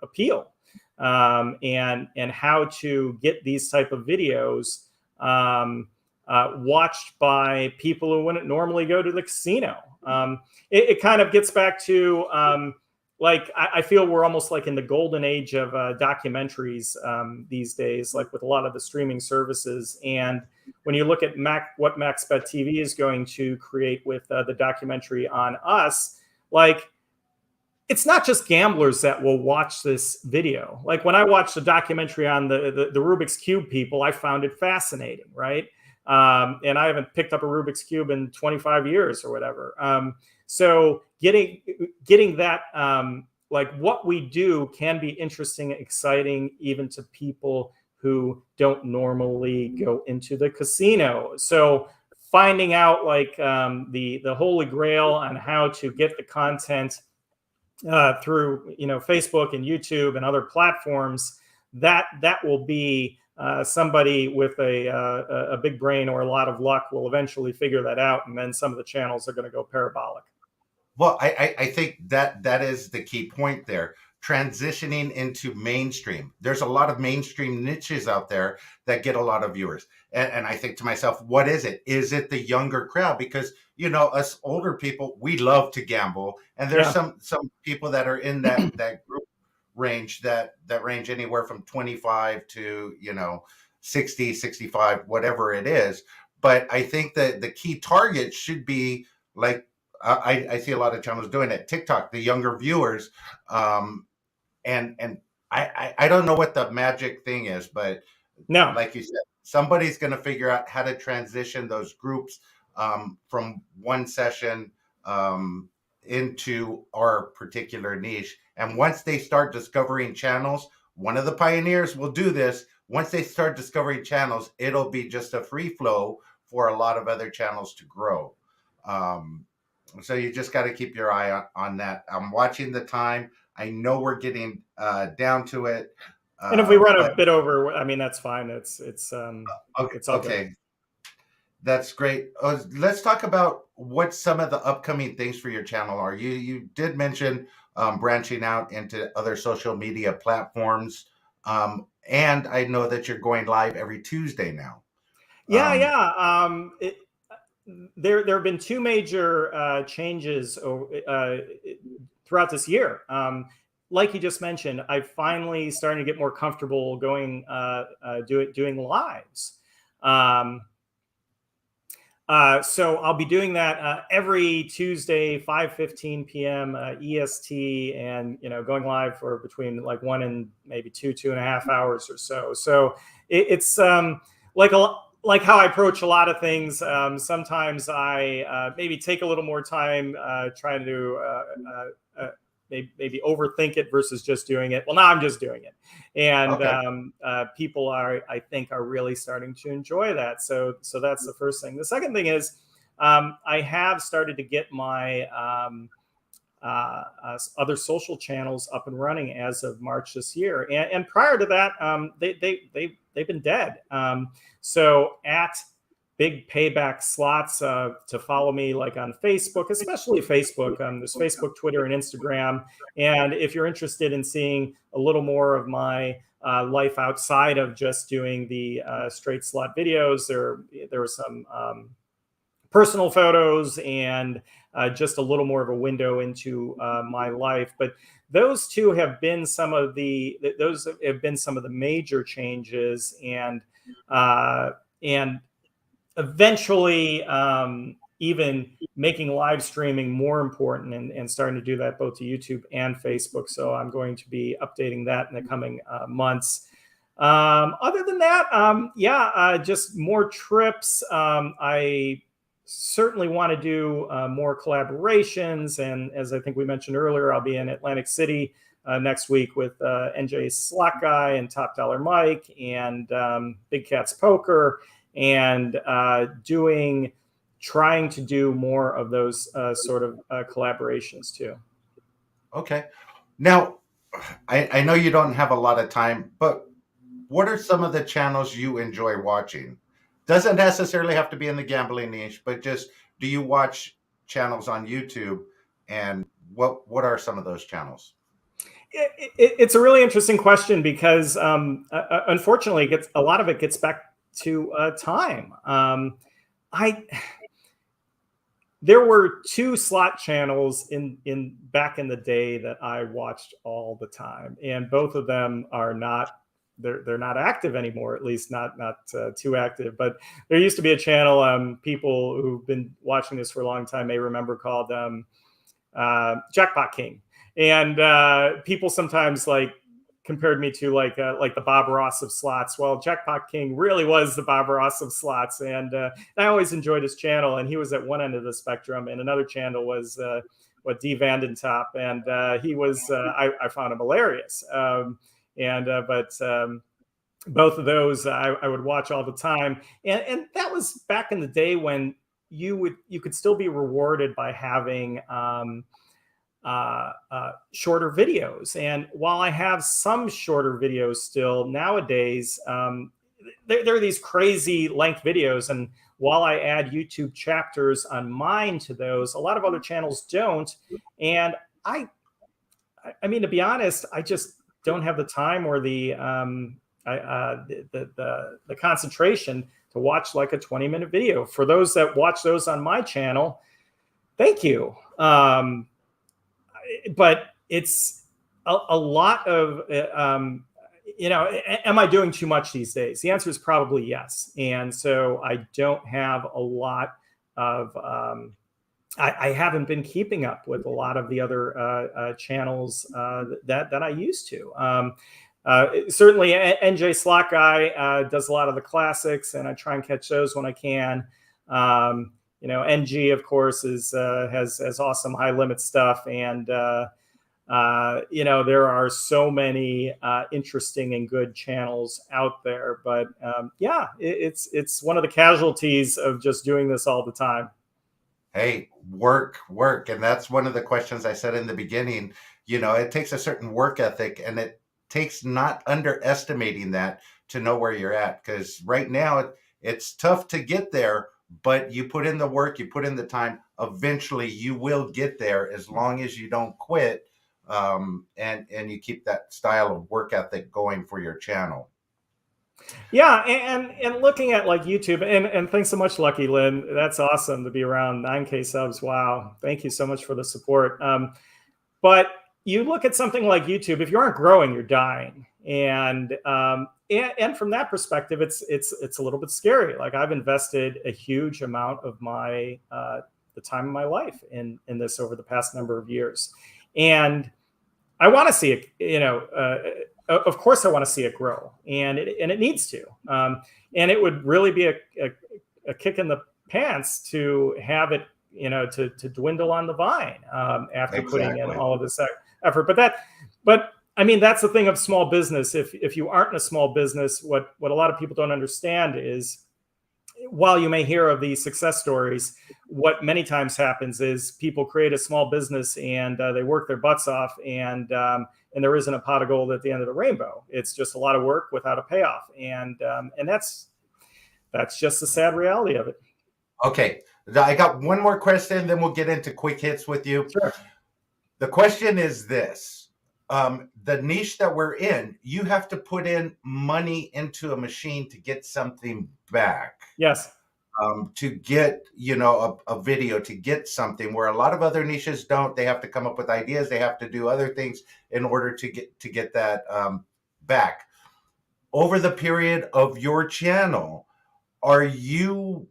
appeal. And how to get these type of videos watched by people who wouldn't normally go to the casino. It kind of gets back to like I feel we're almost like in the golden age of documentaries these days, like with a lot of the streaming services. And when you look at what MaxBet TV is going to create with the documentary on us, like, it's not just gamblers that will watch this video. Like when I watched the documentary on the Rubik's Cube people, I found it fascinating, right? And I haven't picked up a Rubik's Cube in 25 years or whatever. So getting that, like what we do can be interesting, exciting, even to people who don't normally go into the casino. So finding out like the Holy Grail on how to get the content through Facebook and YouTube and other platforms, that will be somebody with a big brain or a lot of luck will eventually figure that out, and then some of the channels are going to go parabolic. Well, I think that is the key point there. Transitioning into mainstream. There's a lot of mainstream niches out there that get a lot of viewers. And I think to myself, what is it? Is it the younger crowd? Because, us older people, we love to gamble. And there's some people that are in that group range that range anywhere from 25 to, 60, 65, whatever it is. But I think that the key target should be like, I see a lot of channels doing it. TikTok, the younger viewers, and I don't know what the magic thing is, but like you said, somebody's going to figure out how to transition those groups from one session into our particular niche. And once they start discovering channels, one of the pioneers will do this. Once they start discovering channels, it'll be just a free flow for a lot of other channels to grow. So you just got to keep your eye on that. I'm watching the time. I know we're getting down to it. And if we run a bit over, I mean, that's fine. It's okay. That's great. Let's talk about what some of the upcoming things for your channel are. You did mention branching out into other social media platforms. And I know that you're going live every Tuesday now. There have been two major changes throughout this year. like you just mentioned, I finally starting to get more comfortable going doing lives. So I'll be doing that every Tuesday, 5:15 p.m. EST, and going live for between like 1 and maybe 2.5 hours or so. So it's like how I approach a lot of things. Sometimes I maybe take a little more time trying to maybe overthink it versus just doing it. Well, now I'm just doing it, and okay. People I think are really starting to enjoy that. So that's the first thing. The second thing is I have started to get my other social channels up and running as of March this year, and prior to that, they've been dead. So at Big Payback Slots to follow me, like on Facebook, especially Facebook. There's Facebook, Twitter, and Instagram. And if you're interested in seeing a little more of my life outside of just doing the straight slot videos, there were some personal photos and just a little more of a window into my life. But those two have been some of the major changes, and eventually even making live streaming more important, and starting to do that both to YouTube and Facebook. So I'm going to be updating that in the coming months. Other than that, just more trips. I certainly want to do more collaborations. And as I think we mentioned earlier, I'll be in Atlantic City next week with NJ Slot Guy and Top Dollar Mike and Big Cats Poker, and trying to do more of those sort of collaborations too. Okay. Now, I know you don't have a lot of time, but what are some of the channels you enjoy watching? Doesn't necessarily have to be in the gambling niche, but just, do you watch channels on YouTube, and what are some of those channels? It's a really interesting question, because unfortunately a lot of it gets back to time. There were 2 slot channels back in the day that I watched all the time, and both of them are not, they're not active anymore, at least not too active. But there used to be a channel, people who've been watching this for a long time may remember, called Jackpot King. And people sometimes compared me to like the Bob Ross of slots. Well, Jackpot King really was the Bob Ross of slots, and I always enjoyed his channel. And he was at one end of the spectrum, and another channel was D Vandentop, and he was I found him hilarious. But both of those I would watch all the time, and that was back in the day when you could still be rewarded by having shorter videos. And while I have some shorter videos still nowadays, there are these crazy length videos. And while I add YouTube chapters on mine to those, a lot of other channels don't. And I mean, to be honest, I just don't have the time or the concentration to watch like a 20-minute video. For those that watch those on my channel, thank you. But it's a lot of, am I doing too much these days? The answer is probably yes. And so I don't have a lot of, I haven't been keeping up with a lot of the other channels that I used to. Certainly NJ Slot Guy does a lot of the classics, and I try and catch those when I can. NG, of course, has awesome high limit stuff, and there are so many interesting and good channels out there. But it's one of the casualties of just doing this all the time. Hey, work, and that's one of the questions I said in the beginning. It takes a certain work ethic, and it takes not underestimating that to know where you're at, because right now it's tough to get there. But you put in the work, you put in the time, eventually you will get there, as long as you don't quit, and you keep that style of work ethic going for your channel. Yeah, and looking at like YouTube, and thanks so much, Lucky Lynn. That's awesome to be around 9K subs. Wow, thank you so much for the support. But you look at something like YouTube. If you aren't growing, you're dying. And from that perspective, it's a little bit scary. Like, I've invested a huge amount of my the time of my life in this over the past number of years, and I want to see it. Of course, I want to see it grow, and it needs to. And it would really be a kick in the pants to have it, to dwindle on the vine after putting in all of this effort. But I mean, that's the thing of small business. If you aren't in a small business, what a lot of people don't understand is, while you may hear of these success stories, what many times happens is people create a small business and they work their butts off, and there isn't a pot of gold at the end of the rainbow. It's just a lot of work without a payoff, and that's just the sad reality of it. Okay, I got one more question, then we'll get into quick hits with you. Sure. The question is this. The niche that we're in, you have to put in money into a machine to get something back. Yes. To get, a video, to get something, where a lot of other niches don't. They have to come up with ideas. They have to do other things in order to get that back. Over the period of your channel, are you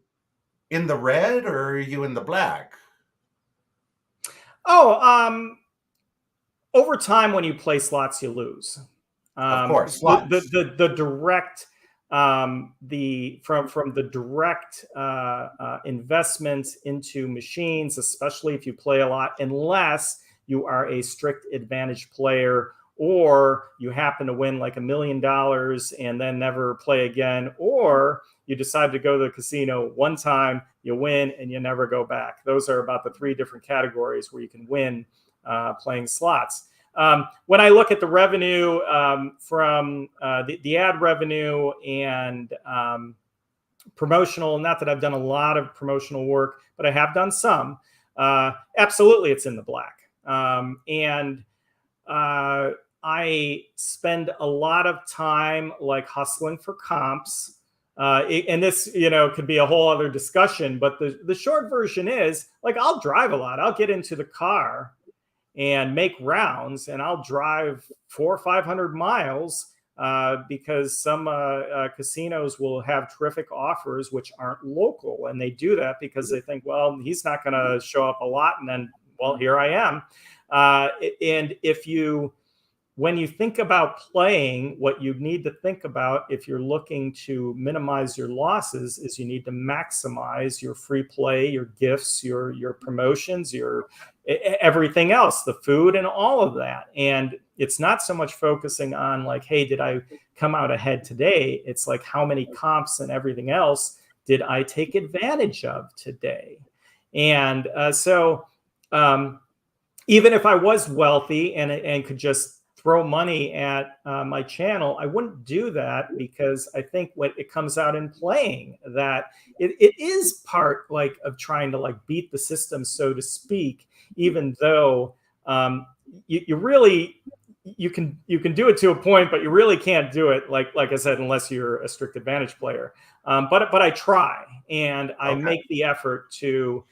in the red or are you in the black? Over time, when you play slots, you lose. Of course, slots. The direct from the direct investments into machines, especially if you play a lot, unless you are a strict advantage player, or you happen to win like $1 million and then never play again, or you decide to go to the casino one time, you win, and you never go back. Those are about the 3 different categories where you can win playing slots. When I look at the revenue from the ad revenue and promotional, not that I've done a lot of promotional work, but I have done some, absolutely it's in the black. And I spend a lot of time like hustling for comps. And this, could be a whole other discussion, but the short version is, like, I'll drive a lot. I'll get into the car and make rounds, and I'll drive 400 or 500 miles because some casinos will have terrific offers which aren't local, and they do that because they think, well, he's not going to show up a lot, and then, well, here I am. And when you think about playing, what you need to think about if you're looking to minimize your losses is you need to maximize your free play, your gifts, your promotions, your everything else, the food and all of that. And it's not so much focusing on like, hey, did I come out ahead today? It's like, how many comps and everything else did I take advantage of today? And so even if I was wealthy and could just throw money at my channel, I wouldn't do that, because I think when it comes out in playing, that it is part like of trying to like beat the system, so to speak, even though you can do it to a point, but you really can't do it like I said, unless you're a strict advantage player. But I try, and I make the effort to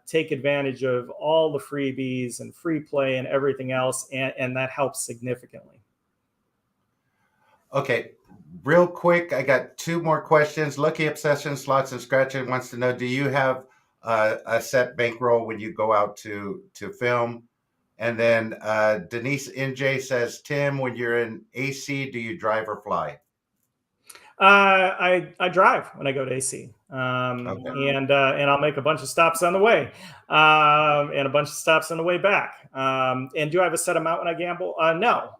take advantage of all the freebies and free play and everything else, and that helps significantly. Okay, real quick, I got 2 more questions. Lucky Obsession Slots and Scratching wants to know, do you have a set bankroll when you go out to film? And then Denise NJ says, Tim, when you're in AC, do you drive or fly? I drive when I go to AC, and I'll make a bunch of stops on the way, and a bunch of stops on the way back. And do I have a set amount when I gamble? No.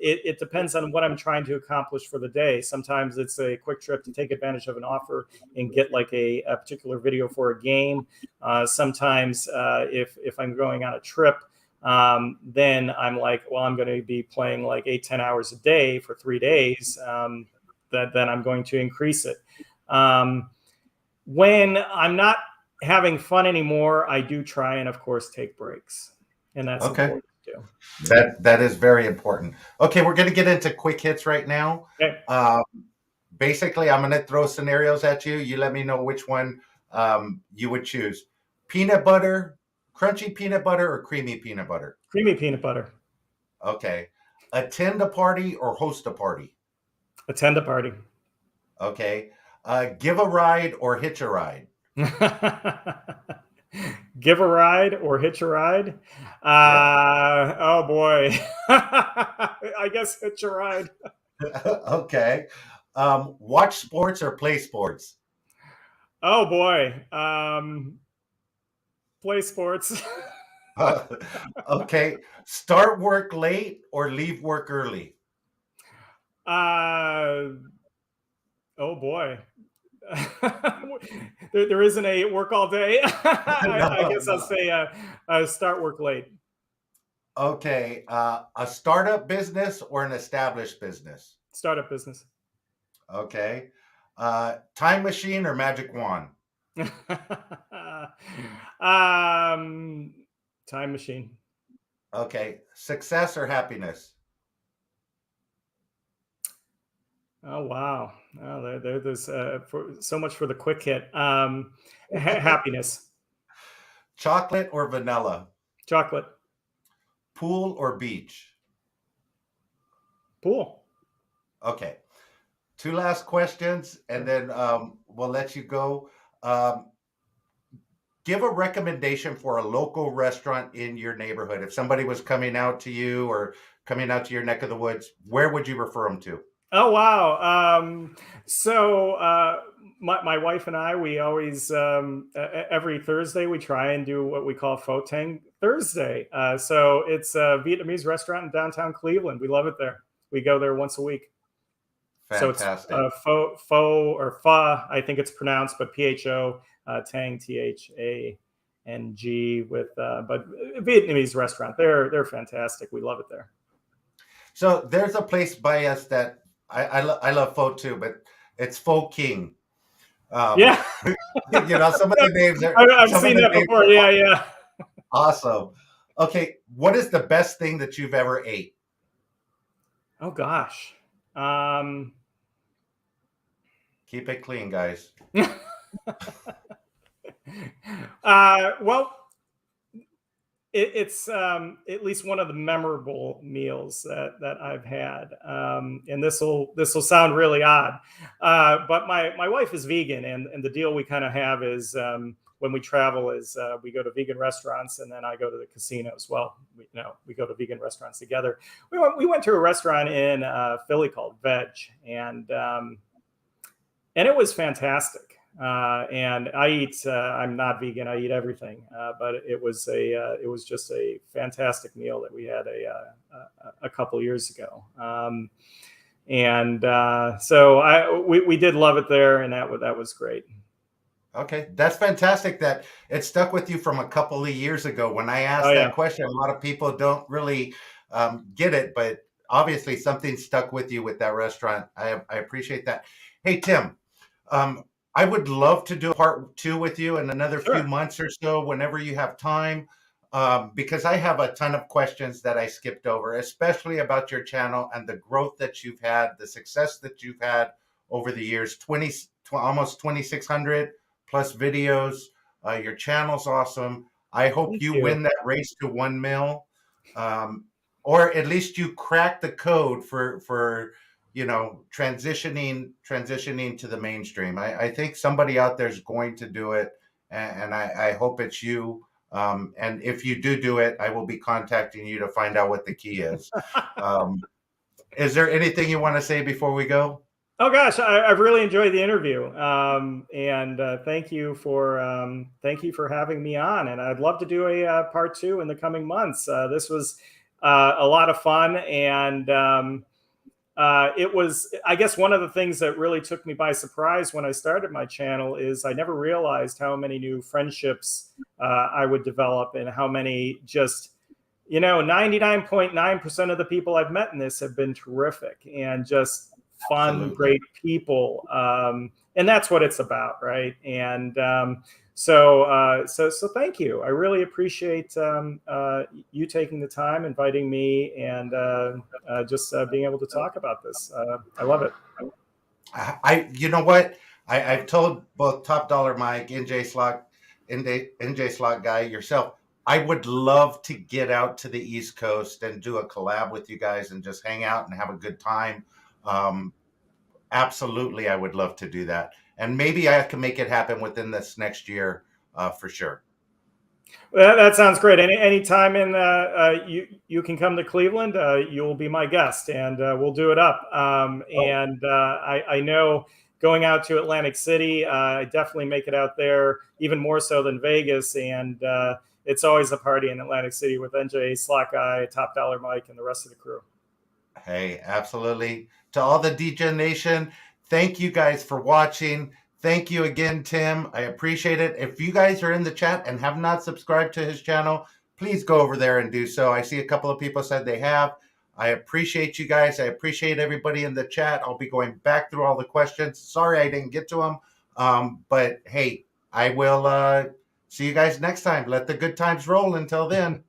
It depends on what I'm trying to accomplish for the day. Sometimes it's a quick trip to take advantage of an offer and get like a particular video for a game. Sometimes if I'm going on a trip, then I'm like, well, I'm going to be playing like 8-10 hours a day for 3 days. Then I'm going to increase it. When I'm not having fun anymore, I do try and, of course, take breaks, and that's important too. That is very important. Okay, we're going to get into quick hits right now. Okay. Basically, I'm going to throw scenarios at you. You let me know which one you would choose: peanut butter, crunchy peanut butter or creamy peanut butter? Creamy peanut butter. Okay. Attend a party or host a party? Attend a party. Okay. Give a ride or hitch a ride? Give a ride or hitch a ride? Yeah. Oh boy. I guess hitch a ride. Okay. Watch sports or play sports? Oh boy. Play sports. Okay. Start work late or leave work early? Oh boy. There isn't a work all day. I No, guess I'll no. say start work late. Okay. A startup business or an established business? Startup business. Okay. Time machine or magic wand? Time machine. Okay. Success or happiness? Oh wow! Oh, there's so much for the quick hit. Happiness. Chocolate or vanilla? Chocolate. Pool or beach? Pool. Okay. Two last questions, and then we'll let you go. Um, Give a recommendation for a local restaurant in your neighborhood. If somebody was coming out to you or coming out to your neck of the woods, where would you refer them to? Oh wow! So my wife and I, we always every Thursday we try and do what we call Pho Tang Thursday. So it's a Vietnamese restaurant in downtown Cleveland. We love it there. We go there once a week. So it's Fantastic. pho or pho, I think it's pronounced, but PHO Tang THANG with but Vietnamese restaurant. They're fantastic. We love it there. So there's a place by us that I love pho too, but it's Pho King. Yeah, Some of the names are I've some of seen the that names before. are Yeah, yeah. awesome. Okay, what is the best thing that you've ever ate? Oh gosh. Um, Keep it clean, guys. well, it's at least one of the memorable meals that I've had, and this will sound really odd, but my wife is vegan, and the deal we kind of have is when we travel is we go to vegan restaurants, and then I go to the casino as well. We go to vegan restaurants together. We went to a restaurant in Philly called Veg, and it was fantastic. And I eat. I'm not vegan. I eat everything. But it was just a fantastic meal that we had a couple years ago. So we did love it there, and that was great. Okay, that's fantastic that it stuck with you from a couple of years ago. When I asked Oh that yeah. question, a lot of people don't really get it, but obviously something stuck with you with that restaurant. I appreciate that. Hey, Tim, I would love to do part two with you in another few Sure. months or so, whenever you have time, because I have a ton of questions that I skipped over, especially about your channel and the growth that you've had, the success that you've had over the years, almost 2,600 plus videos. Your channel's awesome. I hope Thank you you. win that race to 1 mil, or at least you crack the code for transitioning to the mainstream. I think somebody out there is going to do it, and I hope it's you. And if you do it, I will be contacting you to find out what the key is. Is there anything you want to say before we go? Oh gosh, I've really enjoyed the interview, and thank you for having me on. And I'd love to do a part two in the coming months. This was a lot of fun, and it was, I guess, one of the things that really took me by surprise when I started my channel is I never realized how many new friendships I would develop, and how many just 99.9% of the people I've met in this have been terrific and just fun, Absolutely. great people. And that's what it's about, right? And so thank you. I really appreciate you taking the time, inviting me, and just being able to talk about this. I love it. You know what? I've told both Top Dollar Mike, NJ Slot guy, yourself, I would love to get out to the East Coast and do a collab with you guys and just hang out and have a good time. Absolutely, I would love to do that. And maybe I can make it happen within this next year for sure. Well, that sounds great. Any time in you can come to Cleveland, you will be my guest, and we'll do it up. And I know going out to Atlantic City, I definitely make it out there, even more so than Vegas. And it's always a party in Atlantic City with NJ, Slack Guy, Top Dollar Mike, and the rest of the crew. Hey, absolutely. To all the DJ Nation, thank you guys for watching. Thank you again, Tim. I appreciate it. If you guys are in the chat and have not subscribed to his channel, please go over there and do so. I see a couple of people said they have. I appreciate you guys. I appreciate everybody in the chat. I'll be going back through all the questions. Sorry I didn't get to them. But hey, I will see you guys next time. Let the good times roll until then.